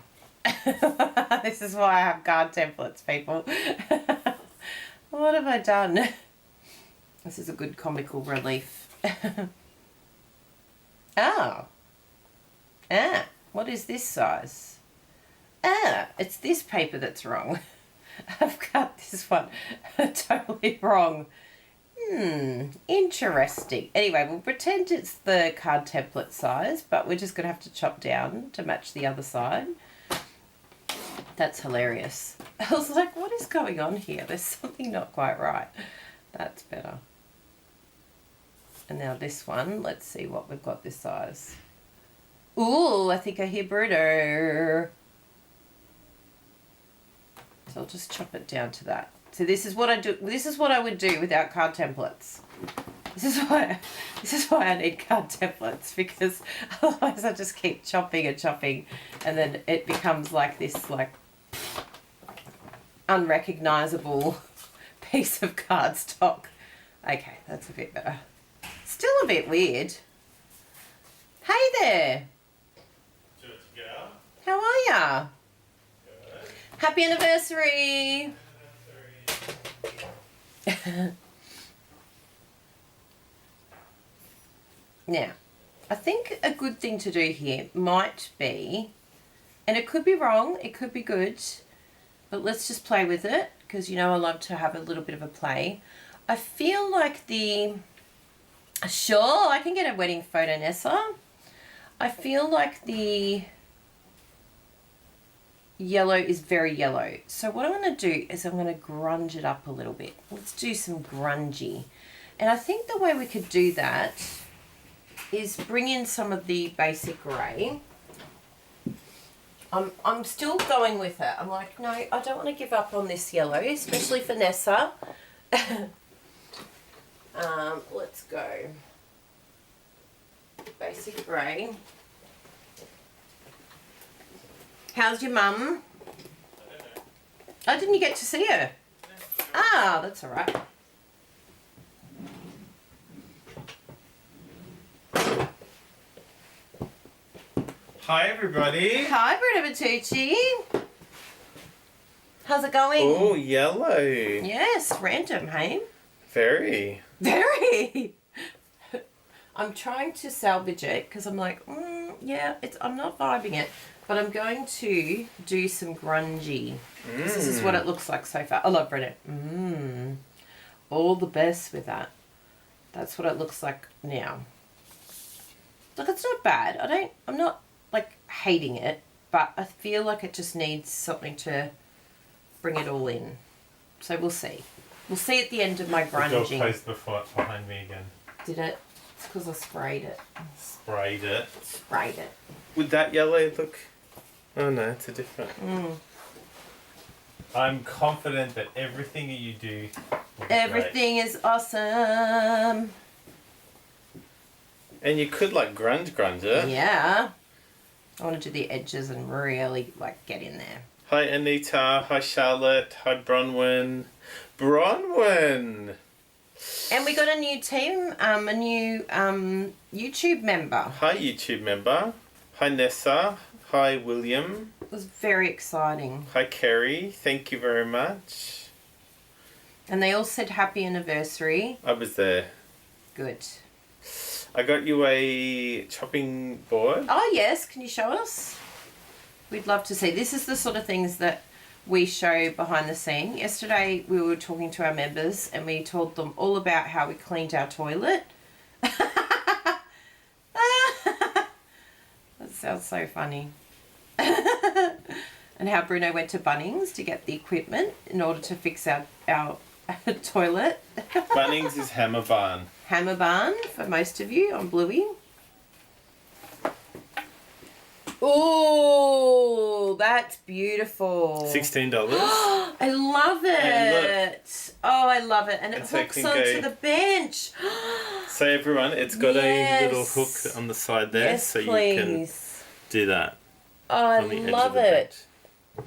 This is why I have card templates, people. What have I done? This is a good comical relief. Oh. What is this size? It's this paper that's wrong. I've cut this one totally wrong. Interesting. Anyway, we'll pretend it's the card template size, but we're just going to have to chop down to match the other side. That's hilarious. I was like, what is going on here? There's something not quite right. That's better. And now this one, let's see what we've got this size. Ooh, I think I hear Bruno. So I'll just chop it down to that. So this is what I do. This is what I would do without card templates. This is why I need card templates, because otherwise I just keep chopping and chopping, and then it becomes like this like unrecognizable piece of cardstock. Okay, that's a bit better. Still a bit weird. Hey there. How are ya? Good. Happy anniversary. Now, I think a good thing to do here might be, and it could be wrong, it could be good, but let's just play with it, because you know I love to have a little bit of a play. I feel like sure, I can get a wedding photo, Nessa. I feel like the yellow is very yellow. So what I'm going to do is I'm going to grunge it up a little bit. Let's do some grungy. And I think the way we could do that is bring in some of the basic grey. I'm still going with it. I'm like, no, I don't want to give up on this yellow, especially for Nessa. Let's go. Basic grey. How's your mum? Oh, didn't you get to see her? Ah, that's all right. Hi everybody. Hi, Bruna Bertucci. How's it going? Oh, yellow. Yes, random, hey? Very. Very. I'm trying to salvage it because I'm like, yeah, I'm not vibing it, but I'm going to do some grungy. This is what it looks like so far. I love Bruna. All the best with that. That's what it looks like now. Look, it's not bad. I'm not like hating it, but I feel like it just needs something to bring it all in. So we'll see. We'll see at the end of my grunging. The dog placed the foot behind me again. Did it? It's because I sprayed it. Sprayed it. Sprayed it. Would that yellow look... Oh no, it's a different... I'm confident that everything that you do will be Everything great. is awesome. And you could like grunge it. Yeah. I want to do the edges and really like get in there. Hi Anita, hi Charlotte, hi Bronwyn. Bronwyn! And we got a new team, a new YouTube member. Hi YouTube member. Hi Nessa. Hi William. It was very exciting. Hi Kerry. Thank you very much. And they all said happy anniversary. I was there. Good. I got you a chopping board. Oh yes, can you show us? We'd love to see. This is the sort of things that we show behind the scene. Yesterday we were talking to our members and we told them all about how we cleaned our toilet. That sounds so funny. And how Bruno went to Bunnings to get the equipment in order to fix our toilet. Bunnings is Hammer Barn. Hammer Barn for most of you on Bluey. Oh, that's beautiful. $16. I love it. Oh, I love it. And it so hooks onto the bench. So everyone, it's got a little hook on the side there, yes, so please. You can do that. Oh, I on the edge love of the it.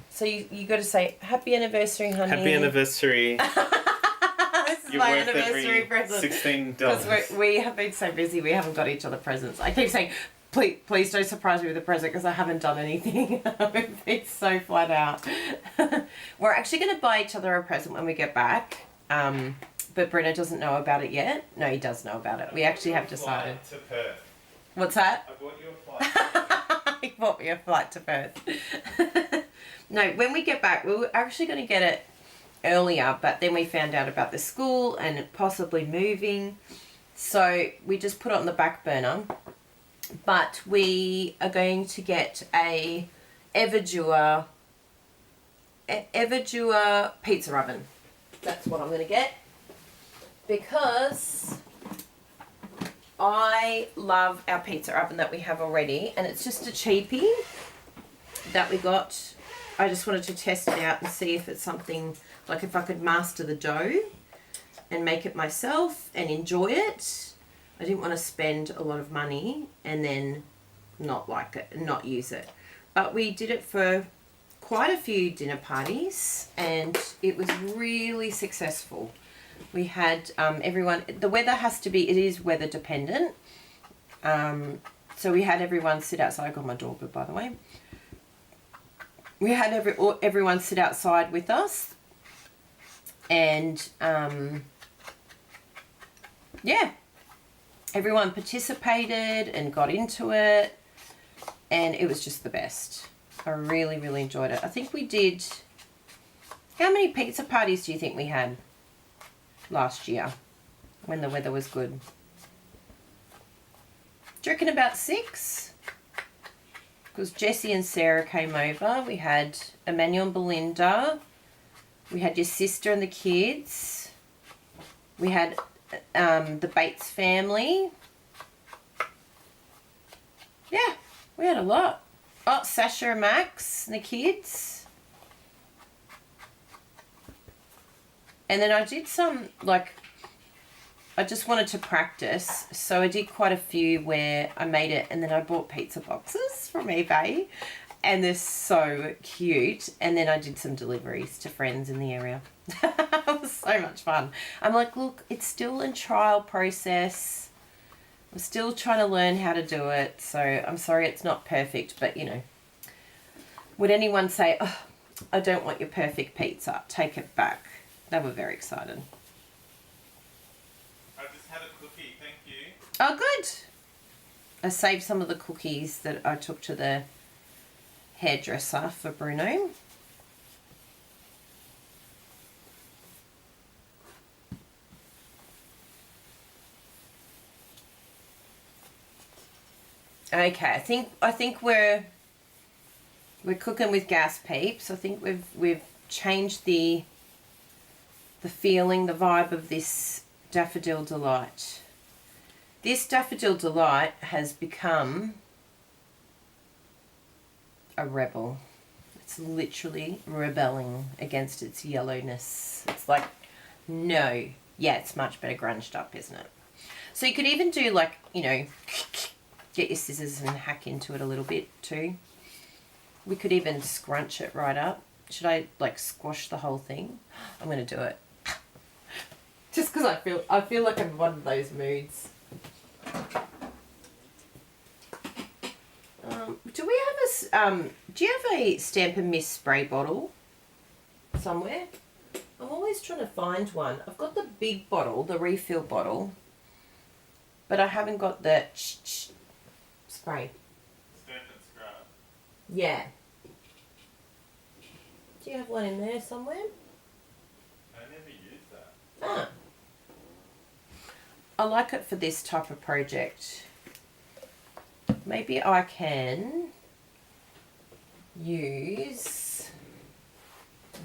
So you got to say, happy anniversary, honey. Happy anniversary. This is my anniversary present. $16. Because we have been so busy, we haven't got each other presents. I keep saying, please don't surprise me with a present because I haven't done anything. We've been so flat out. We're actually going to buy each other a present when we get back. But Bruna doesn't know about it yet. No, he does know about it. We actually have decided. To Perth. What's that? I bought you a flight. He bought me a flight to Perth. No, when we get back, we were actually going to get it earlier, but then we found out about the school and possibly moving. So we just put it on the back burner. But we are going to get a Everdure pizza oven. That's what I'm going to get. Because I love our pizza oven that we have already. And it's just a cheapie that we got. I just wanted to test it out and see if it's something Like if I could master the dough and make it myself and enjoy it, I didn't want to spend a lot of money and then not like it and not use it. But we did it for quite a few dinner parties and it was really successful. We had everyone, the weather has to be, it is weather dependent. So we had everyone sit outside. I got my doorbell, by the way. We had everyone sit outside with us. And, yeah, everyone participated and got into it. And it was just the best. I really, really enjoyed it. I think we did... How many pizza parties do you think we had last year when the weather was good? Do you reckon about 6? Because Jessie and Sarah came over. We had Emmanuel and Belinda. We had your sister and the kids. We had the Bates family. Yeah, we had a lot. Oh, Sasha and Max and the kids. And then I did some, like, I just wanted to practice. So I did quite a few where I made it and then I bought pizza boxes from eBay. And they're so cute. And then I did some deliveries to friends in the area. It was so much fun. I'm like, look, it's still in trial process. I'm still trying to learn how to do it. So I'm sorry it's not perfect. But, you know, would anyone say, oh, I don't want your perfect pizza? Take it back. They were very excited. I just had a cookie, thank you. Oh, good. I saved some of the cookies that I took to the hairdresser for Bruno. Okay, I think we're cooking with gas peeps. I think we've changed the feeling, the vibe of this Daffodil Delight. This Daffodil Delight has become a rebel. It's literally rebelling against its yellowness. It's like, no. Yeah, it's much better grunged up, isn't it? So you could even do like, you know, get your scissors and hack into it a little bit too. We could even scrunch it right up. Should I like squash the whole thing? I'm going to do it. Just because I feel like I'm in one of those moods. Do you have a Stamp and Miss spray bottle somewhere? I'm always trying to find one. I've got the big bottle, the refill bottle, but I haven't got the spray. Stamp and scrub. Yeah. Do you have one in there somewhere? I never used that. Ah. I like it for this type of project. Maybe I can use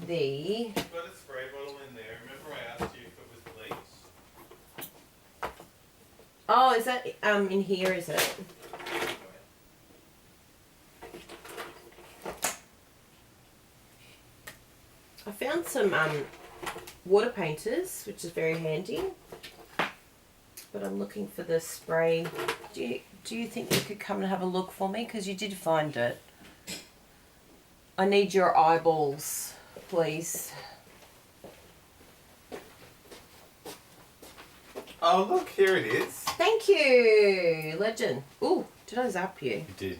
the... You've got a spray bottle in there. Remember I asked you if it was bleach? Oh, is that in here, is it? I found some water painters, which is very handy. But I'm looking for the spray. Do you think you could come and have a look for me? Because you did find it. I need your eyeballs, please. Oh, look, here it is. Thank you, legend. Ooh, did I zap you? You did.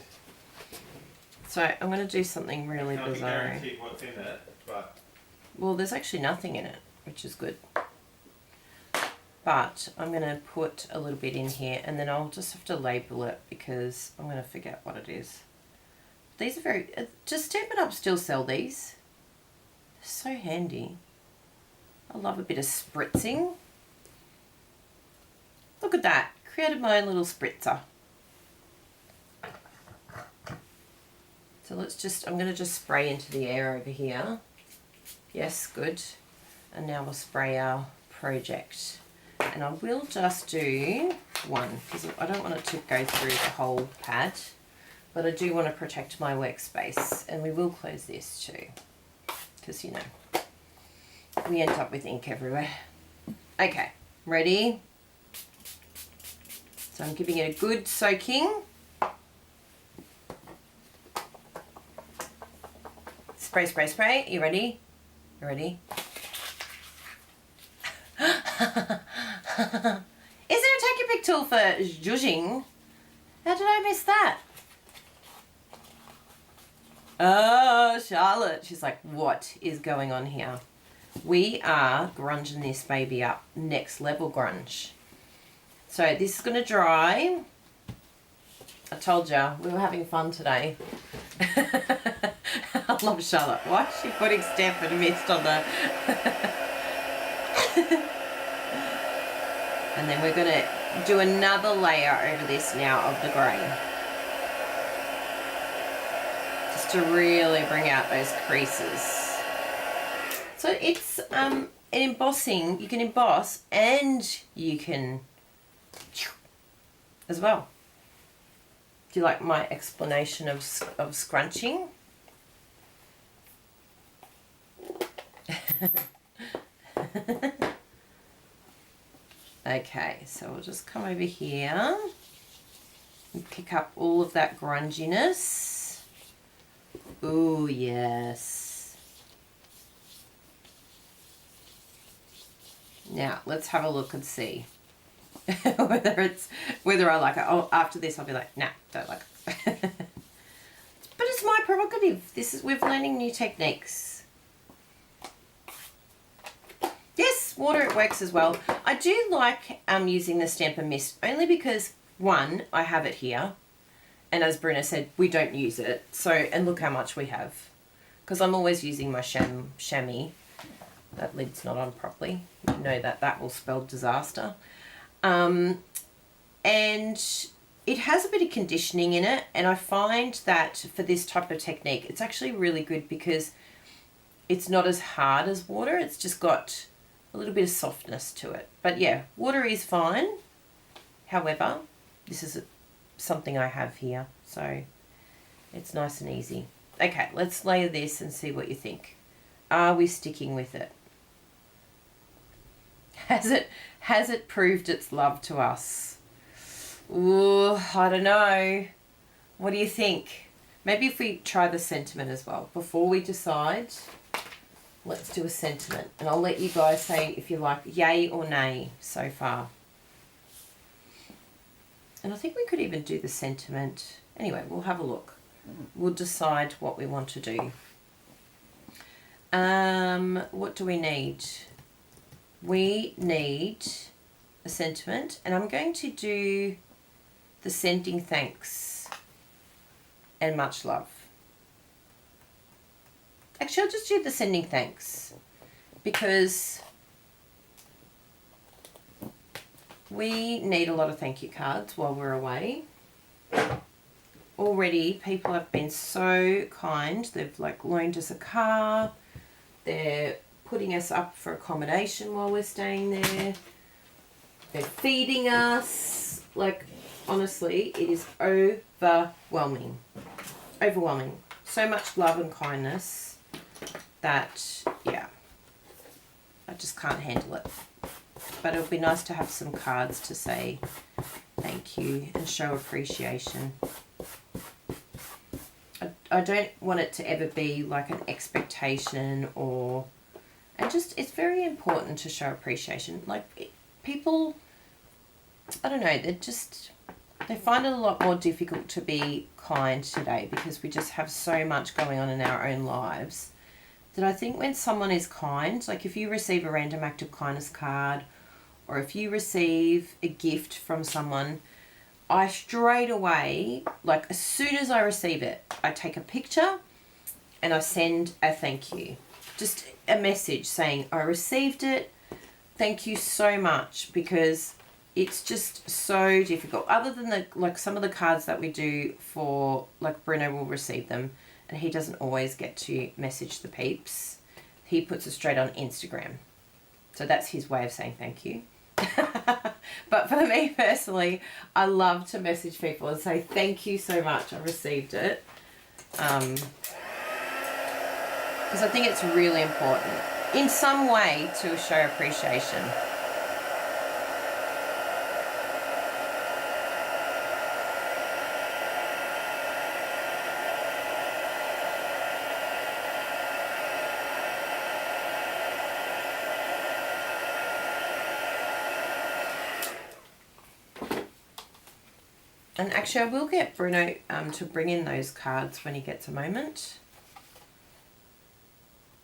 So I'm going to do something really Can't be bizarre. guaranteed what's in it, but... Well, there's actually nothing in it, which is good. But I'm going to put a little bit in here and then I'll just have to label it because I'm going to forget what it is. These are very... Does Stampin' Up! Still sell these? They're so handy. I love a bit of spritzing. Look at that. Created my own little spritzer. So let's just... I'm going to just spray into the air over here. Yes, good. And now we'll spray our project. And I will just do one because I don't want it to go through the whole pad, but I do want to protect my workspace. And we will close this too because, you know, we end up with ink everywhere. Okay, ready? So I'm giving it a good soaking. Spray, spray, spray. You ready? You ready? Isn't it a take a pic tool for zhuzhing? How did I miss that? Oh, Charlotte. She's like, what is going on here? We are grunging this baby up. Next level grunge. So this is going to dry. I told you, we were having fun today. I love Charlotte. Why is she putting Stanford Mist on the... And then we're going to do another layer over this now of the grey. Just to really bring out those creases. So it's an embossing. You can emboss and you can as well. Do you like my explanation of scrunching? Okay, so we'll just come over here and pick up all of that grunginess. Ooh, yes. Now, let's have a look and see whether I like it. Oh, after this I'll be like, nah, don't like it. But it's my prerogative. We're learning new techniques. Yes, water, it works as well. I do like using the Stamper Mist only because, one, I have it here. And as Bruna said, we don't use it. So, and look how much we have. Because I'm always using my chamois. That lid's not on properly. You know that will spell disaster. And it has a bit of conditioning in it. And I find that for this type of technique, it's actually really good because it's not as hard as water. It's just got a little bit of softness to it. But yeah, water is fine. However, this is something I have here, so it's nice and easy. Okay, let's layer this and see what you think. Are we sticking with it? Has it proved its love to us? Ooh, I don't know. What do you think? Maybe if we try the sentiment as well before we decide. Let's do a sentiment, and I'll let you guys say if you like yay or nay so far. And I think we could even do the sentiment. Anyway, we'll have a look. We'll decide what we want to do. What do we need? We need a sentiment, and I'm going to do the sending thanks and much love. Actually, I'll just do the sending thanks because we need a lot of thank you cards while we're away. Already, people have been so kind. They've like loaned us a car. They're putting us up for accommodation while we're staying there. They're feeding us. Like, honestly, it is overwhelming. Overwhelming. So much love and kindness that, yeah, I just can't handle it. But it would be nice to have some cards to say thank you and show appreciation. I don't want it to ever be like an expectation or... And just, it's very important to show appreciation. Like, people, I don't know, they find it a lot more difficult to be kind today because we just have so much going on in our own lives that I think when someone is kind, like if you receive a random act of kindness card or if you receive a gift from someone, I straight away, like as soon as I receive it, I take a picture and I send a thank you. Just a message saying, I received it, thank you so much, because it's just so difficult. Other than like some of the cards that we do for, like Bruno will receive them and he doesn't always get to message the peeps. He puts it straight on Instagram. So that's his way of saying thank you. But for me personally, I love to message people and say thank you so much, I received it. Because I think it's really important. in some way to show appreciation. And actually, I will get Bruno to bring in those cards when he gets a moment.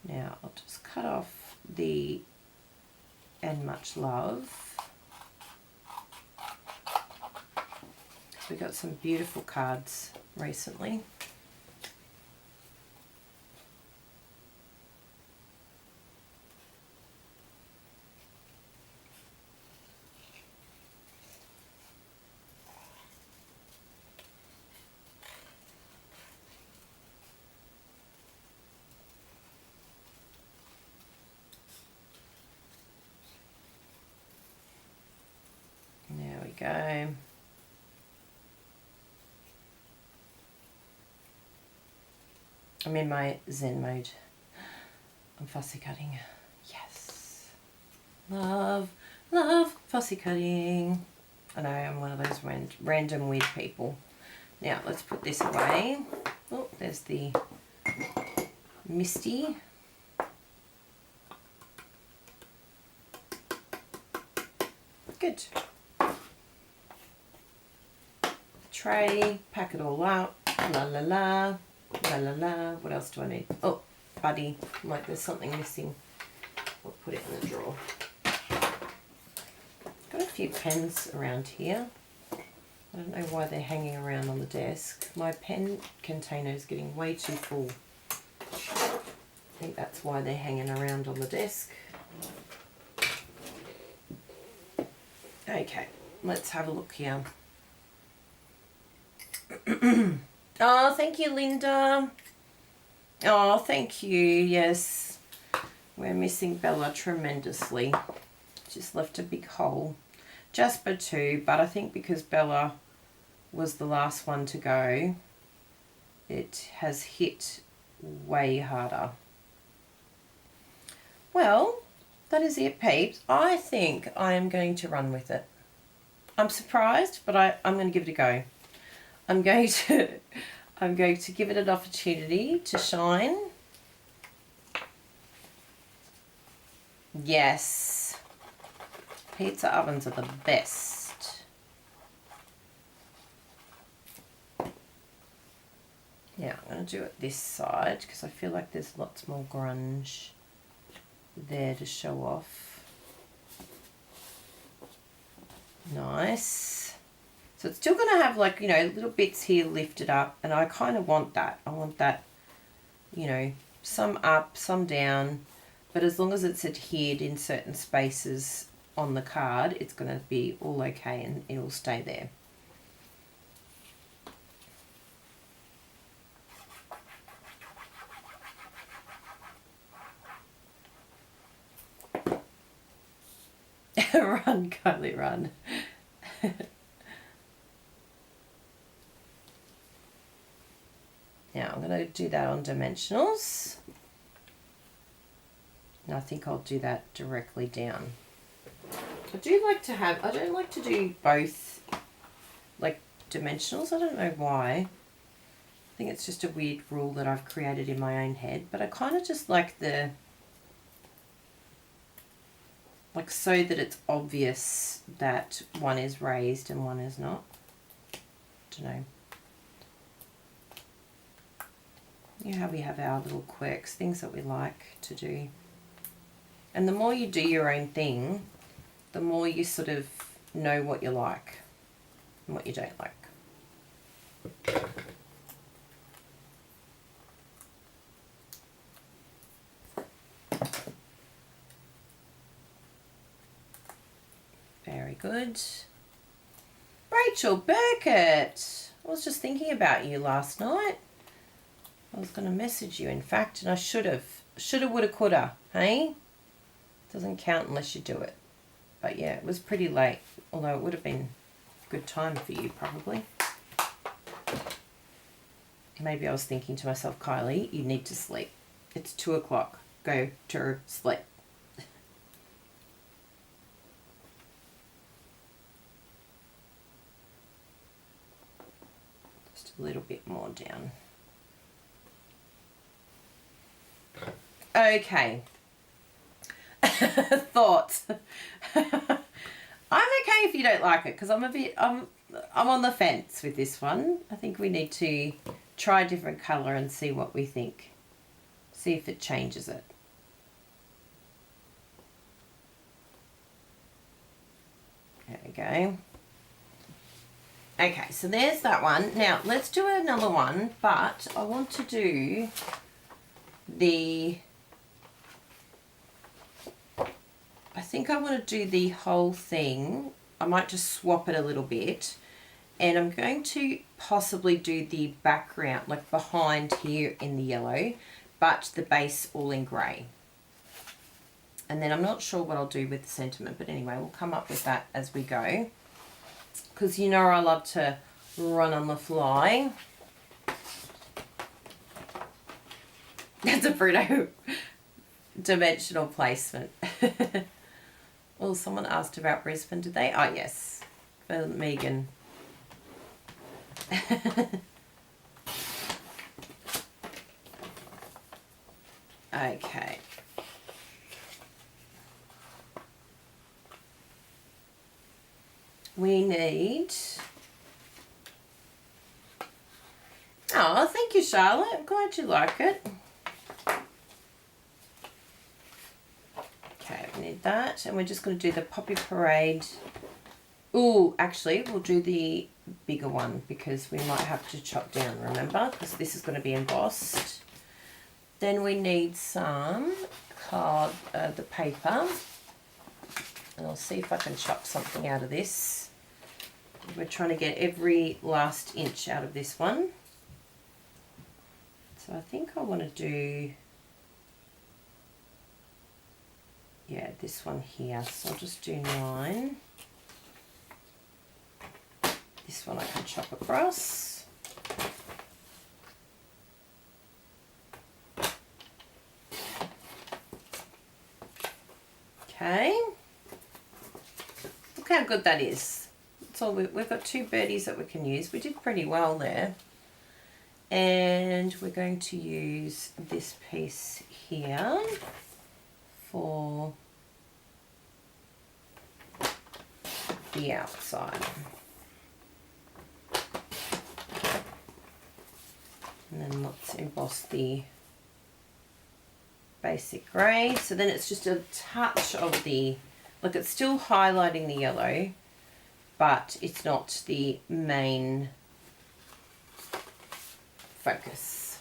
Now, I'll just cut off the "and much love." We got some beautiful cards recently. There we go. I'm in my Zen mode. I'm fussy cutting. Yes. Love, love fussy cutting. I know I'm one of those random weird people. Now let's put this away. Oh, there's the Misty. Good. Tray, pack it all up. La la la. La la la. What else do I need? Oh, buddy. Like there's something missing. I'll put it in the drawer. Got a few pens around here. I don't know why they're hanging around on the desk. My pen container is getting way too full. I think that's why they're hanging around on the desk. Okay, let's have a look here. Oh, thank you, Linda. Oh, thank you. Yes, we're missing Bella tremendously. Just left a big hole. Jasper too, but I think because Bella was the last one to go, it has hit way harder. Well, that is it, peeps. I think I am going to run with it. I'm surprised, but I'm going to give it a go. I'm going to give it an opportunity to shine. Yes. Pizza ovens are the best. Now I'm going to do it this side because I feel like there's lots more grunge there to show off. Nice. So it's still going to have, like, you know, little bits here lifted up, and I kind of want that. I want that, you know, some up, some down, but as long as it's adhered in certain spaces on the card, it's going to be all okay and it will stay there. Run, Kylie, run. Now I'm going to do that on dimensionals. And I think I'll do that directly down. I don't like to do both, like, dimensionals. I don't know why. I think it's just a weird rule that I've created in my own head, but I kind of just like so that it's obvious that one is raised and one is not. Don't know. You know how we have our little quirks, things that we like to do. And the more you do your own thing, the more you sort of know what you like and what you don't like. Very good. Rachel Burkett. I was just thinking about you last night. I was going to message you, in fact, and I should have. Shoulda, woulda, coulda, hey? Doesn't count unless you do it. But yeah, it was pretty late, although it would have been a good time for you, probably. Maybe I was thinking to myself, Kylie, you need to sleep. It's 2 o'clock. go to sleep. Just a little bit more down. Okay. Thoughts. I'm okay if you don't like it, because I'm on the fence with this one. I think we need to try a different colour and see what we think. See if it changes it. There we go. Okay, so there's that one. Now let's do another one, but I want to do the, I think I want to do the whole thing. I might just swap it a little bit, and I'm going to possibly do the background, like behind here in the yellow, but the base all in grey. And then I'm not sure what I'll do with the sentiment, but anyway, we'll come up with that as we go, because you know I love to run on the fly. That's a Bruno dimensional placement. Oh, someone asked about Brisbane, did they? Oh, yes, for Megan. Okay. We need... Oh, thank you, Charlotte. I'm glad you like it. Okay, we need that. And we're just going to do the Poppy Parade. Ooh, actually, we'll do the bigger one because we might have to chop down, remember? Because this is going to be embossed. Then we need some card, the paper. And I'll see if I can chop something out of this. We're trying to get every last inch out of this one. So I think I want to do, yeah, this one here. So I'll just do 9. This one I can chop across. Okay. Look how good that is. So we've got 2 birdies that we can use. We did pretty well there. And we're going to use this piece here for the outside. And then let's emboss the basic grey. So then it's just a touch of the, look, it's still highlighting the yellow, but it's not the main focus.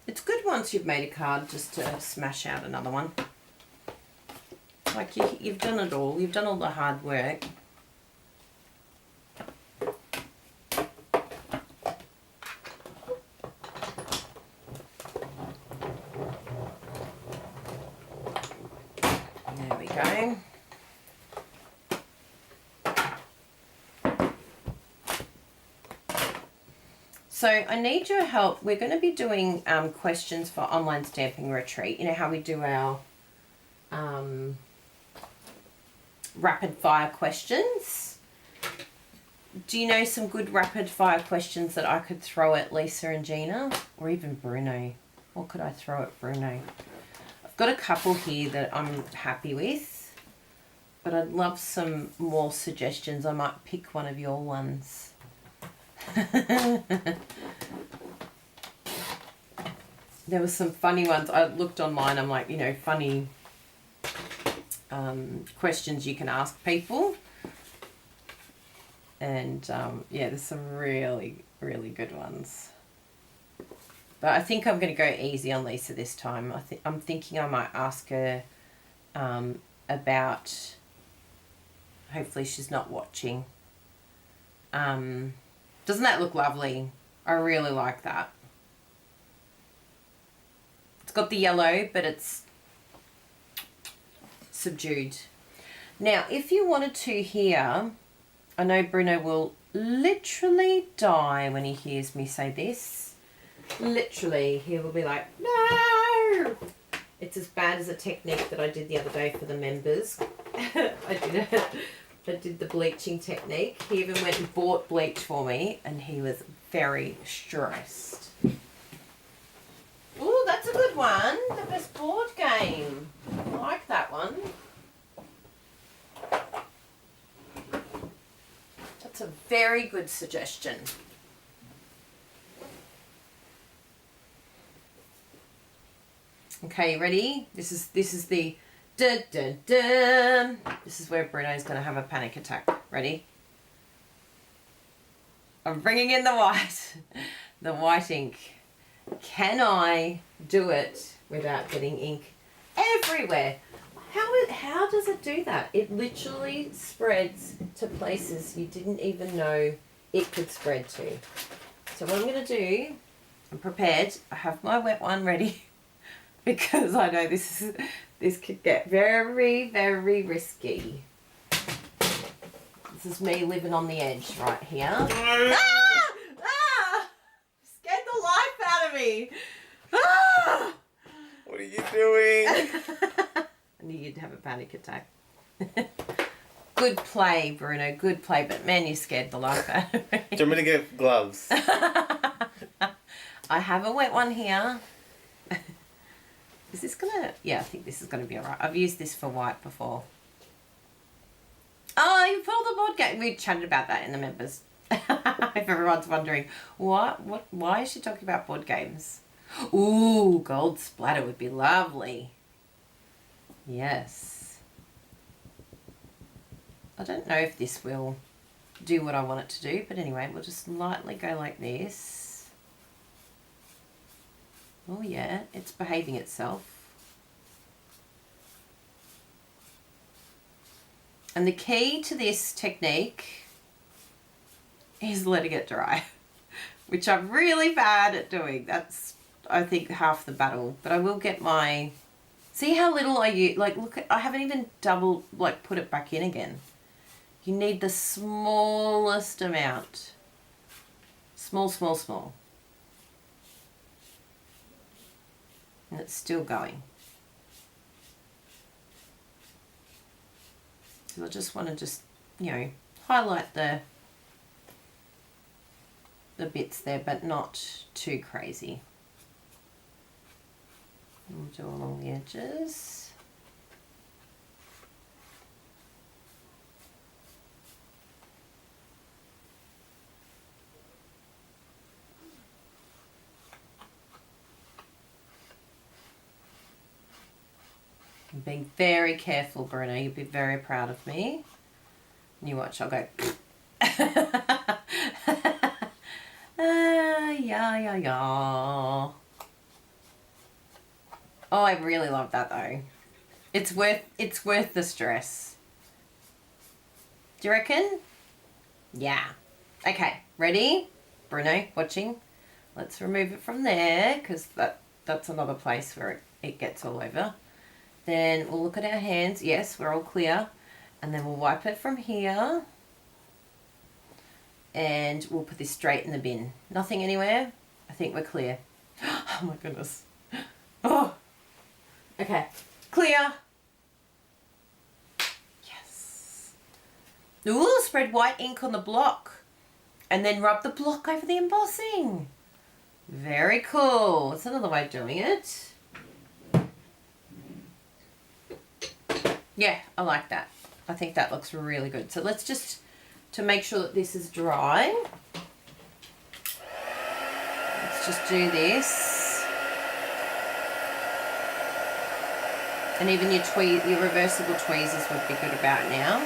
It's good once you've made a card just to smash out another one. Like you've done it all. You've done all the hard work. There we go. So I need your help. We're going to be doing questions for online stamping retreat. You know how we do our rapid fire questions. Do you know some good rapid fire questions that I could throw at Lisa and Gina, or even Bruno? What could I throw at Bruno? I've got a couple here that I'm happy with, but I'd love some more suggestions. I might pick one of your ones. There were some funny ones. I looked online. I'm like, you know, funny questions you can ask people. And yeah, there's some really, really good ones. But I think I'm going to go easy on Lisa this time. I'm thinking I might ask her about, hopefully she's not watching. Doesn't that look lovely? I really like that. It's got the yellow, but it's subdued. Now, if you wanted to here, I know Bruno will literally die when he hears me say this. Literally, he will be like, no! It's as bad as a technique that I did the other day for the members. I did the bleaching technique. He even went and bought bleach for me, and he was very stressed. Oh, that's a good one. The best board game. I like that one. That's a very good suggestion. Okay, you ready? This is the dun dun dun. This is where Bruno's going to have a panic attack. Ready? I'm bringing in the white. The white ink. Can I do it without getting ink everywhere? How does it do that? It literally spreads to places you didn't even know it could spread to. So what I'm going to do, I'm prepared. I have my wet one ready because I know this could get very, very risky. This is me living on the edge right here. Scared the life out of me. What are you doing? I knew you'd have a panic attack. Good play, Bruno. Good play, but man, you scared the life out of me. Do you want me to get gloves? I have a wet one here. Is this gonna... Yeah, I think this is gonna be alright. I've used this for white before. Oh, you pulled the board game. We chatted about that in the members. If everyone's wondering, why is she talking about board games? Ooh, gold splatter would be lovely. Yes. I don't know if this will do what I want it to do, but anyway, we'll just lightly go like this. Oh yeah, it's behaving itself. And the key to this technique is letting it dry, which I'm really bad at doing. That's, I think, half the battle. But I will get my... See how little I use? Like, look, I haven't even put it back in again. You need the smallest amount. Small, small, small. And it's still going. So I just want to highlight the bits there, but not too crazy. We'll do along the edges. I'm being very careful, Bruno. You'll be very proud of me. And you watch, I'll go. Yeah. Oh, I really love that though. It's worth the stress. Do you reckon? Yeah. Okay, ready? Bruno, watching. Let's remove it from there because that's another place where it gets all over. Then we'll look at our hands. Yes, we're all clear. And then we'll wipe it from here. And we'll put this straight in the bin. Nothing anywhere. I think we're clear. Oh my goodness. Oh. Okay, clear. Yes. Ooh, spread white ink on the block. And then rub the block over the embossing. Very cool. That's another way of doing it. Yeah, I like that. I think that looks really good. So let's just, to make sure that this is dry, let's just do this. And even your reversible tweezers would be good about now.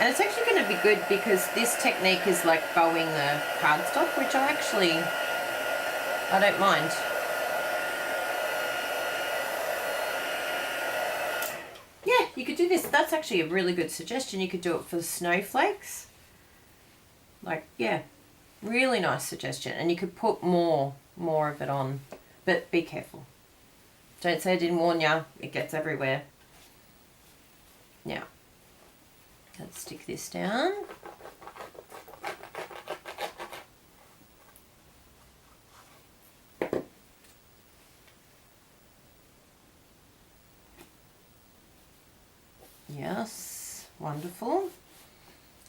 And it's actually going to be good because this technique is like bowing the cardstock, which I don't mind. Yeah, you could do this. That's actually a really good suggestion. You could do it for the snowflakes. Like, yeah, really nice suggestion. And you could put more of it on, but be careful. Don't say I didn't warn ya. It gets everywhere. Now, let's stick this down. Yes, wonderful.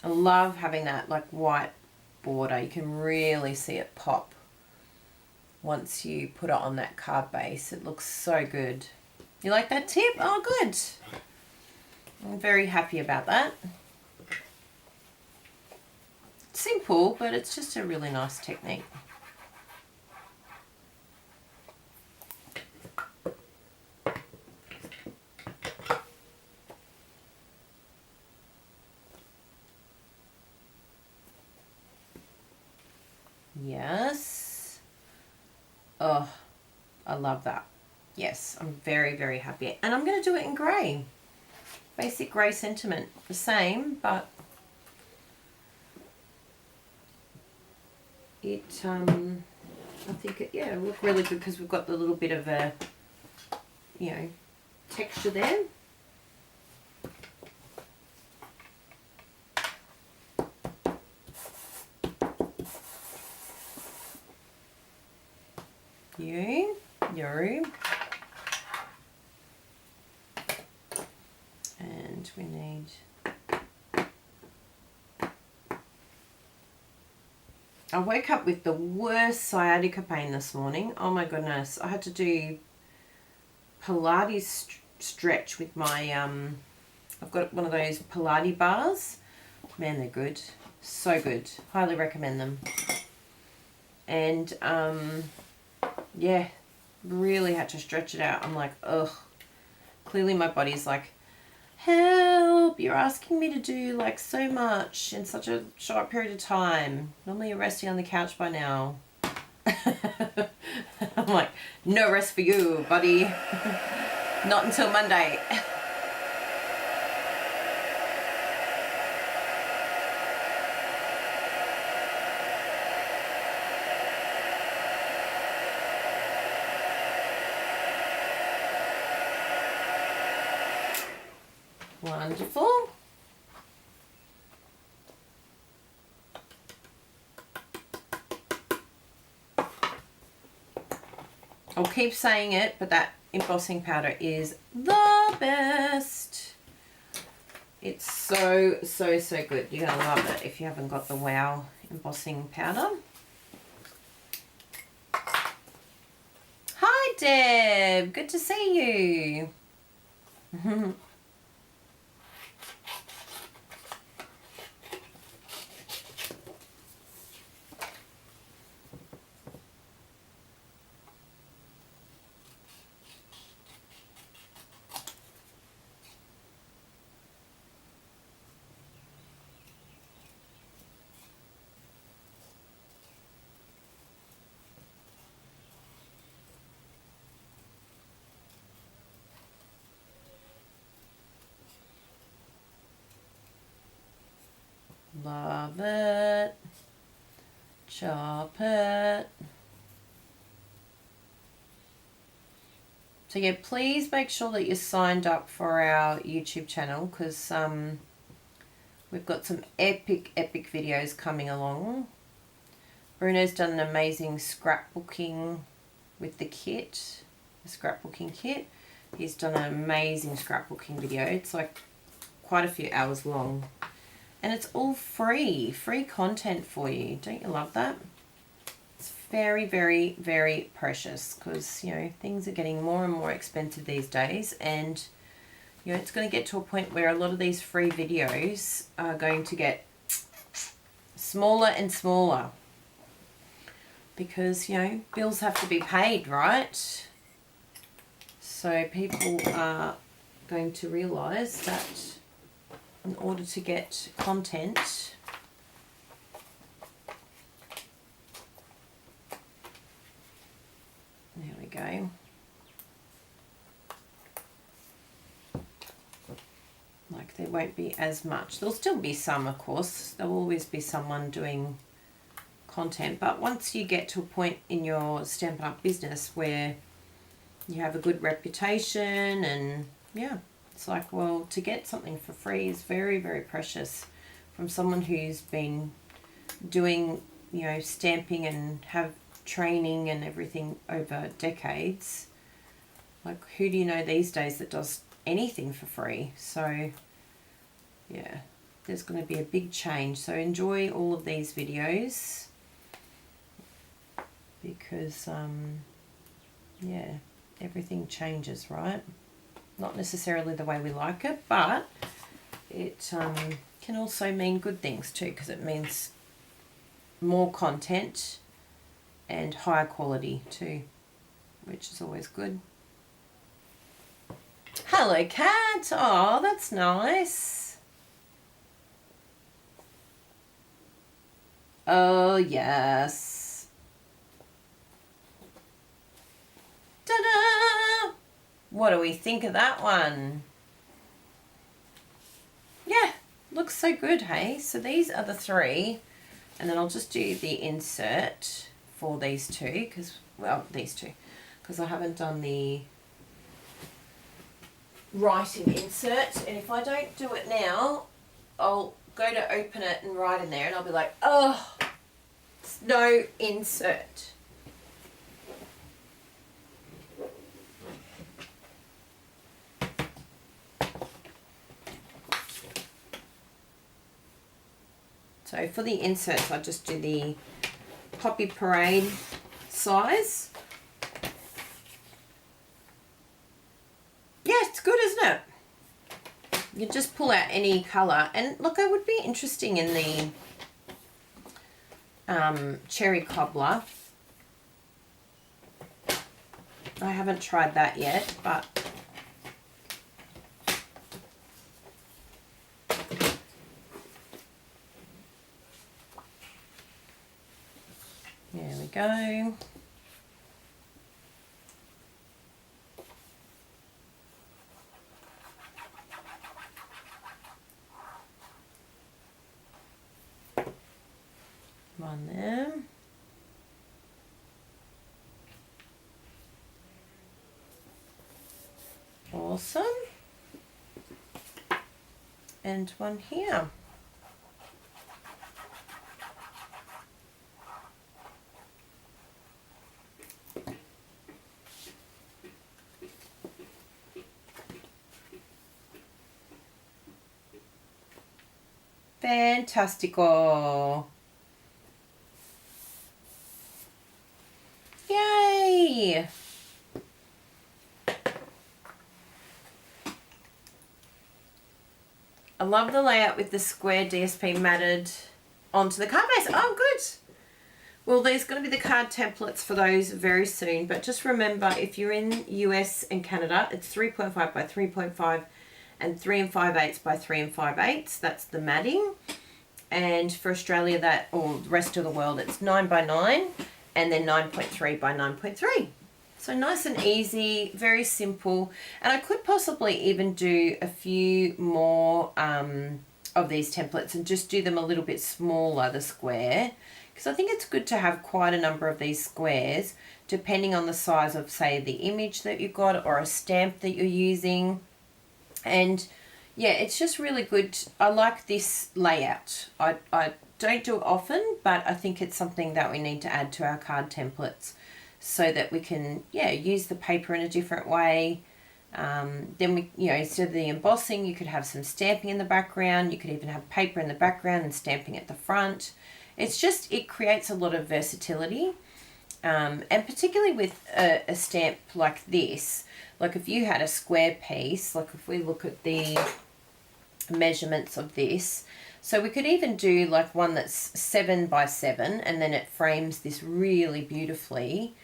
I love having that like white border. You can really see it pop once you put it on that card base. It looks so good. You like that tip? Oh, good. I'm very happy about that. Simple, but it's just a really nice technique. Yes. Oh, I love that. Yes, I'm very, very happy. And I'm going to do it in grey. Basic grey sentiment. The same, but it, I think it, yeah, it'll look really good because we've got the little bit of a, you know, texture there. You. And we need, I woke up with the worst sciatica pain this morning. Oh my goodness. I had to do Pilates stretch with my, I've got one of those Pilates bars. Man, they're good. So good. Highly recommend them. And, yeah, really had to stretch it out. I'm like, ugh. Clearly my body's like, help, you're asking me to do like so much in such a short period of time. Normally you're resting on the couch by now. I'm like, no rest for you, buddy. Not until Monday. Wonderful. I'll keep saying it, but that embossing powder is the best. It's so, so, so good. You're going to love it if you haven't got the Wow embossing powder. Hi, Deb. Good to see you. Love it. Chop it. So yeah, please make sure that you're signed up for our YouTube channel because we've got some epic videos coming along. Bruno's done an amazing scrapbooking with the kit, the scrapbooking kit. He's done an amazing scrapbooking video. It's like quite a few hours long. And it's all free content for you. Don't you love that? It's very, very, very precious because, you know, things are getting more and more expensive these days. And, you know, it's going to get to a point where a lot of these free videos are going to get smaller and smaller. Because, you know, bills have to be paid, right? So people are going to realise that in order to get content, there we go. Like there won't be as much. There'll still be some, of course. There'll always be someone doing content. But once you get to a point in your Stampin' Up! Business where you have a good reputation and, yeah, it's like, well, to get something for free is very, very precious from someone who's been doing, you know, stamping and have training and everything over decades. Like, who do you know these days that does anything for free? So yeah, there's going to be a big change. So enjoy all of these videos because, yeah, everything changes, right? Not necessarily the way we like it, but it can also mean good things too, because it means more content and higher quality too, which is always good. Hello, cat. Oh, that's nice. Oh, yes. Ta-da! What do we think of that one? Yeah, looks so good, hey? So these are the three, and then I'll just do the insert for these two, because, well, these two, because I haven't done the writing insert, and if I don't do it now, I'll go to open it and write in there, and I'll be like, oh, it's no insert. So for the inserts, I just do the Poppy Parade size. Yeah, it's good, isn't it? You just pull out any colour. And look, it would be interesting in the cherry cobbler. I haven't tried that yet, but there we go. One there. Awesome. And one here. Fantastico. Yay! I love the layout with the square DSP matted onto the card base. Oh, good. Well, there's going to be the card templates for those very soon, but just remember, if you're in US and Canada, it's 3.5 by 3.5 and 3 5/8 by 3 5/8. That's the matting. And for Australia, that, or the rest of the world, it's 9 by 9 and then 9.3 by 9.3. So nice and easy, very simple. And I could possibly even do a few more of these templates and just do them a little bit smaller, the square, because I think it's good to have quite a number of these squares depending on the size of, say, the image that you've got or a stamp that you're using. And yeah, it's just really good. I like this layout. I don't do it often, but I think it's something that we need to add to our card templates so that we can, yeah, use the paper in a different way. Then we, you know, instead of the embossing, you could have some stamping in the background. You could even have paper in the background and stamping at the front. It's just, it creates a lot of versatility. And particularly with a stamp like this, like if you had a square piece, like if we look at the measurements of this, so we could even do like one that's 7 by 7 and then it frames this really beautifully,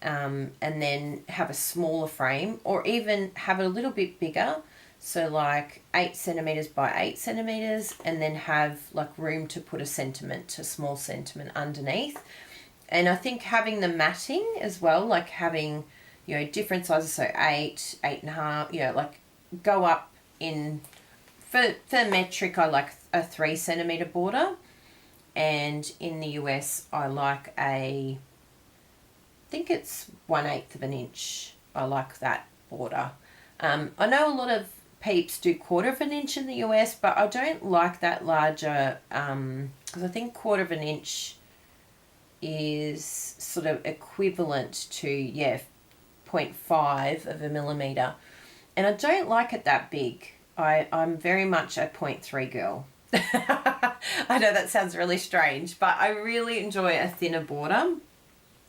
and then have a smaller frame, or even have it a little bit bigger, so like 8 centimeters by 8 centimeters, and then have like room to put a sentiment, a small sentiment underneath. And I think having the matting as well, like having, you know, different sizes, so 8, 8.5, you know, like go up in, for metric, I like a 3 centimeter border, and in the US I like I think it's 1/8 of an inch. I like that border. I know a lot of peeps do 1/4 of an inch in the US, but I don't like that larger, because I think 1/4 of an inch is sort of equivalent to, yeah, 0.5 of a millimeter, and I don't like it that big. I'm very much a 0.3 girl. I know that sounds really strange, but I really enjoy a thinner border,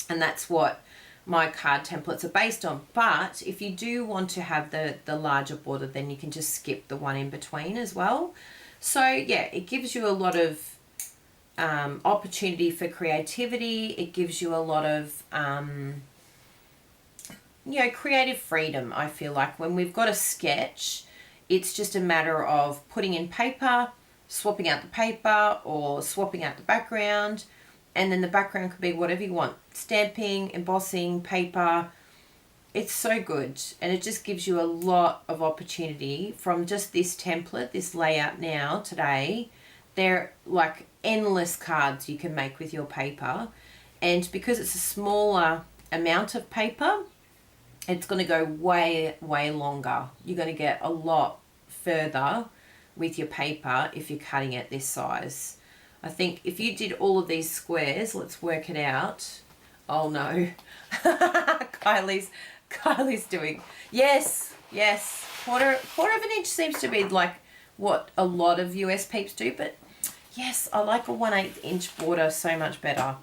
and that's what my card templates are based on. But if you do want to have the larger border, then you can just skip the one in between as well. So yeah, it gives you a lot of opportunity for creativity. It gives you a lot of creative freedom. I feel like when we've got a sketch, it's just a matter of putting in paper, swapping out the paper or swapping out the background, and then the background could be whatever you want. Stamping, embossing, paper. It's so good, and it just gives you a lot of opportunity from just this template, this layout now, today. They're like endless cards you can make with your paper, and because it's a smaller amount of paper, it's going to go way, way longer. You're going to get a lot further with your paper if you're cutting it this size. I think if you did all of these squares, let's work it out. Oh no. Kylie's doing. Yes. Quarter of an inch seems to be like what a lot of US peeps do, but yes, I like a 1/8 inch border so much better.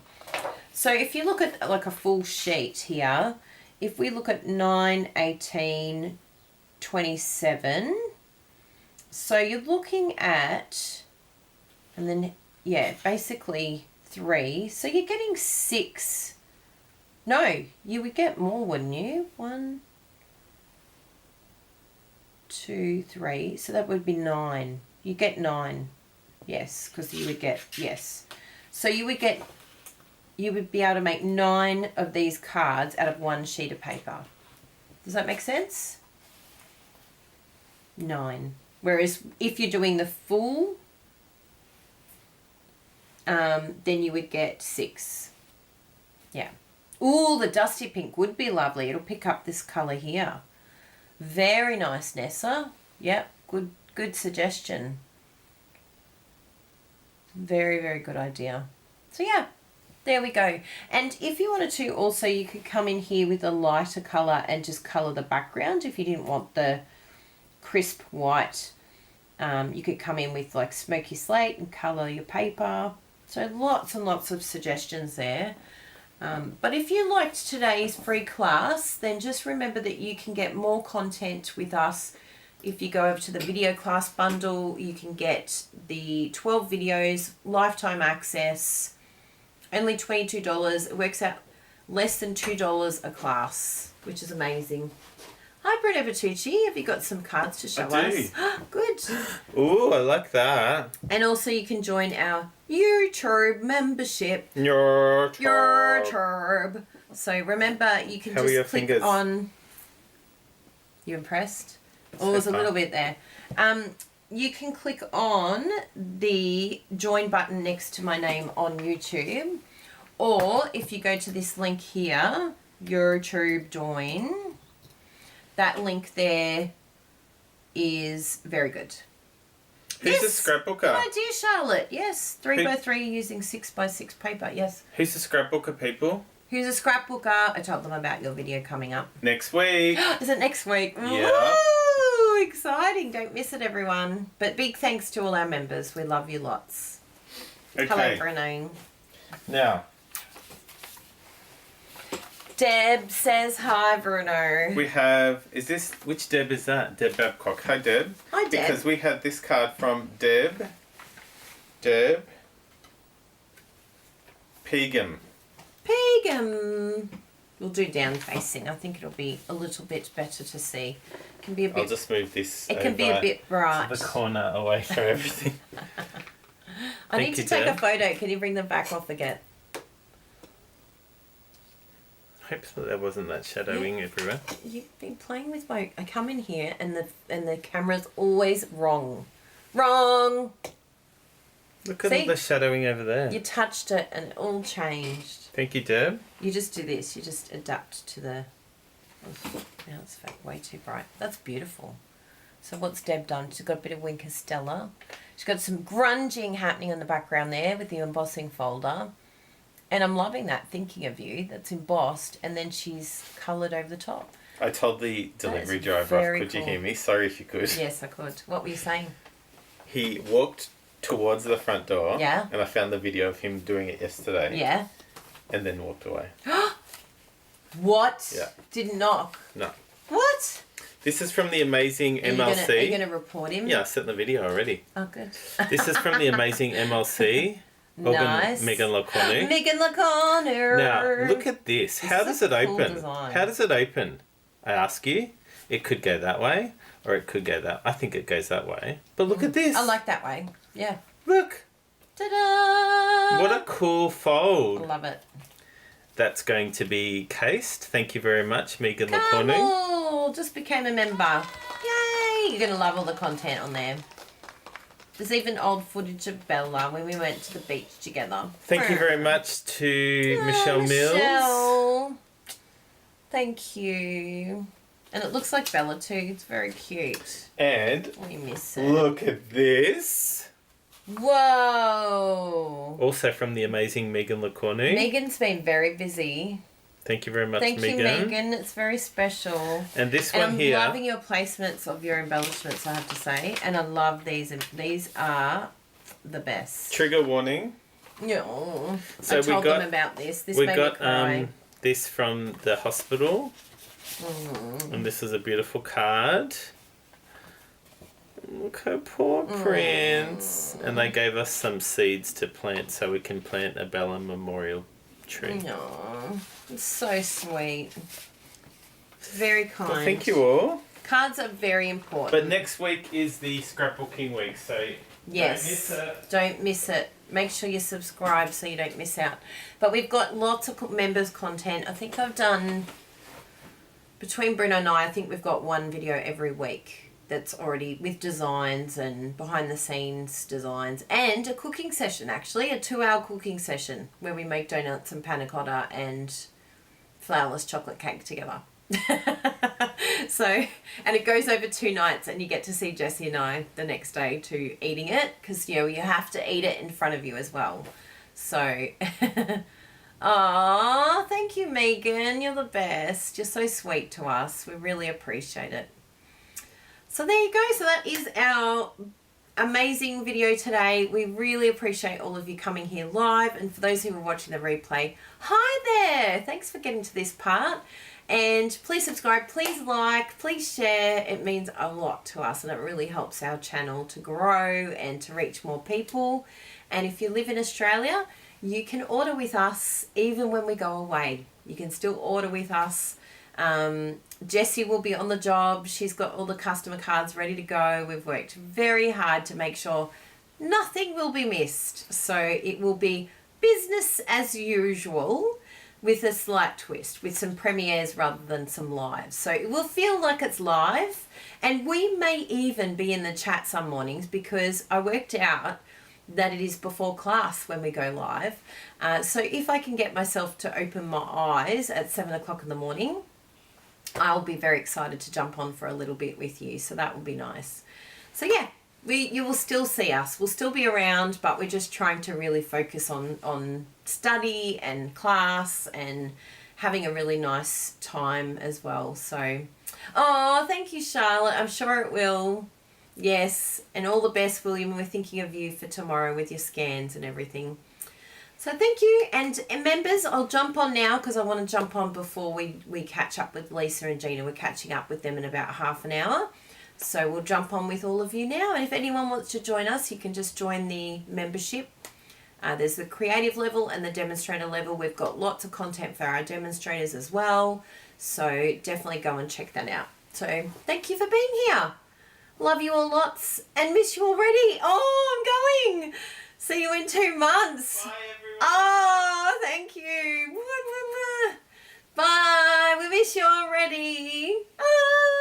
So if you look at like a full sheet here, if we look at 9, 18, 27, so you're looking at, and then, yeah, basically 3. So you're getting 6. No, you would get more, wouldn't you? 1, 2, 3. So that would be 9. You get 9. Yes, because you would get, yes. So you would be able to make 9 of these cards out of one sheet of paper. Does that make sense? 9. Whereas if you're doing the full, then you would get 6. Yeah. Ooh, the dusty pink would be lovely. It'll pick up this colour here. Very nice, Nessa. Yep, good suggestion. Very, very good idea. So yeah, there we go. And if you wanted to also, you could come in here with a lighter colour and just colour the background if you didn't want the crisp white. You could come in with like smoky slate and colour your paper. So lots and lots of suggestions there. But if you liked today's free class, then just remember that you can get more content with us. If you go over to the video class bundle, you can get the 12 videos, lifetime access, only $22. It works out less than $2 a class, which is amazing. Hi, Bruno Bertucci. Have you got some cards to show us? Good. Ooh, I like that. And also you can join our YouTube membership. YouTube. So remember, you can just click fingers? On... You impressed? Oh, there's a little bit there. You can click on the join button next to my name on YouTube. Or if you go to this link here, YouTube join, that link there is very good. Who's the scrapbooker? Good idea, Charlotte. Yes, 3x3 using 6x6 paper. Yes. Who's the scrapbooker, people? Who's a scrapbooker? I told them about your video coming up. Next week. Is it next week? Yeah. Woo! Exciting. Don't miss it, everyone. But big thanks to all our members. We love you lots. Okay. Hello, Bruno. Now. Deb says hi, Bruno. We have, which Deb is that? Deb Babcock. Hi, Deb. Hi, Deb. Because we had this card from Deb Pegum. We'll do down facing. I think it'll be a little bit better to see. It can be a bit. I'll just move this. It can be a bit bright. To the corner away from everything. I need to take a photo. Can you bring them back off again? I hope that there wasn't that shadowing everywhere. You've been playing with my... I come in here and the camera's always wrong. Wrong! Look at all the shadowing over there. You touched it and it all changed. Thank you, Deb. You just do this. You just adapt to the... Now it's way too bright. That's beautiful. So what's Deb done? She's got a bit of Winker Stella. She's got some grunging happening in the background there with the embossing folder. And I'm loving that, thinking of you, that's embossed, and then she's coloured over the top. I told the delivery is driver, very could you cool. hear me? Sorry if you could. Yes, I could. What were you saying? He walked towards the front door. Yeah. And I found the video of him doing it yesterday. Yeah. And then walked away. What? Yeah. Didn't knock. No. What? This is from the amazing Are MLC. you going to report him? Yeah, I sent the video already. Oh, good. This is from the amazing MLC. Nice. Megan Laconu. Megan Laconu. Now, look at this. How does it a cool open? design. How does it open? I ask you. It could go that way, or it could go that. I think it goes that way. But look at this. I like that way. Yeah. Look. Ta-da! What a cool I fold. love it. That's going to be cased. Thank you very much, Megan Laconu. Cool. Just became a member. Yay! You're going to love all the content on there. There's even old footage of Bella when we went to the beach together. Thank you very much to Michelle Mills. Michelle. Thank you. And it looks like Bella too. It's very cute. And We miss it. look at this. Whoa. Also from the amazing Megan Laconu. Megan's been very busy. Thank you very much, Thank Megan. you, Megan. It's very special. And this And one I'm here. loving your placements of your embellishments, I have to say. And I love these. These are the best. Trigger warning. No. So I we told got- them about this. This We made got me cry. this from the hospital. And this is a beautiful card. Look her poor prince. And they gave us some seeds to plant so we can plant a Bella memorial tree. No. It's so sweet. Very kind. Well, thank you all. Cards are very important. But next week is the scrapbooking week, so Yes. don't miss it. Don't miss it. Make sure you subscribe so you don't miss out. But we've got lots of members content. I think I've done, between Bruno and I think we've got one video every week that's already with designs and behind the scenes designs, and a cooking session, actually a 2-hour cooking session where we make donuts and panna cotta and flourless chocolate cake together. So, and it goes over 2 nights, and you get to see Jessie and I the next day to eating it, because you have to eat it in front of you as well. So Aw, thank you, Megan. You're the best. You're so sweet to us. We really appreciate it. So there you go. So that is our amazing video today. We really appreciate all of you coming here live, and for those who are watching the replay, hi there. Thanks for getting to this part. And please subscribe, please like, please share. It means a lot to us, and it really helps our channel to grow and to reach more people. And if you live in Australia, you can order with us even when we go away. You can still order with us. Jessie will be on the job. She's got all the customer cards ready to go. We've worked very hard to make sure nothing will be missed. So it will be business as usual, with a slight twist, with some premieres rather than some lives. So it will feel like it's live, and we may even be in the chat some mornings, because I worked out that it is before class when we go live. So if I can get myself to open my eyes at 7 o'clock in the morning, I'll be very excited to jump on for a little bit with you. So that will be nice. So yeah, you will still see us. We'll still be around, but we're just trying to really focus on study and class and having a really nice time as well. So, oh, thank you, Charlotte. I'm sure it will. Yes, and all the best, William. We're thinking of you for tomorrow with your scans and everything. So thank you. And members, I'll jump on now because I want to jump on before we catch up with Lisa and Gina. We're catching up with them in about half an hour. So we'll jump on with all of you now. And if anyone wants to join us, you can just join the membership. There's the creative level and the demonstrator level. We've got lots of content for our demonstrators as well. So definitely go and check that out. So thank you for being here. Love you all lots and miss you already. Oh, I'm going. See you in 2 months. Bye, everyone. Oh, thank you. Bye. We miss you already. Ah.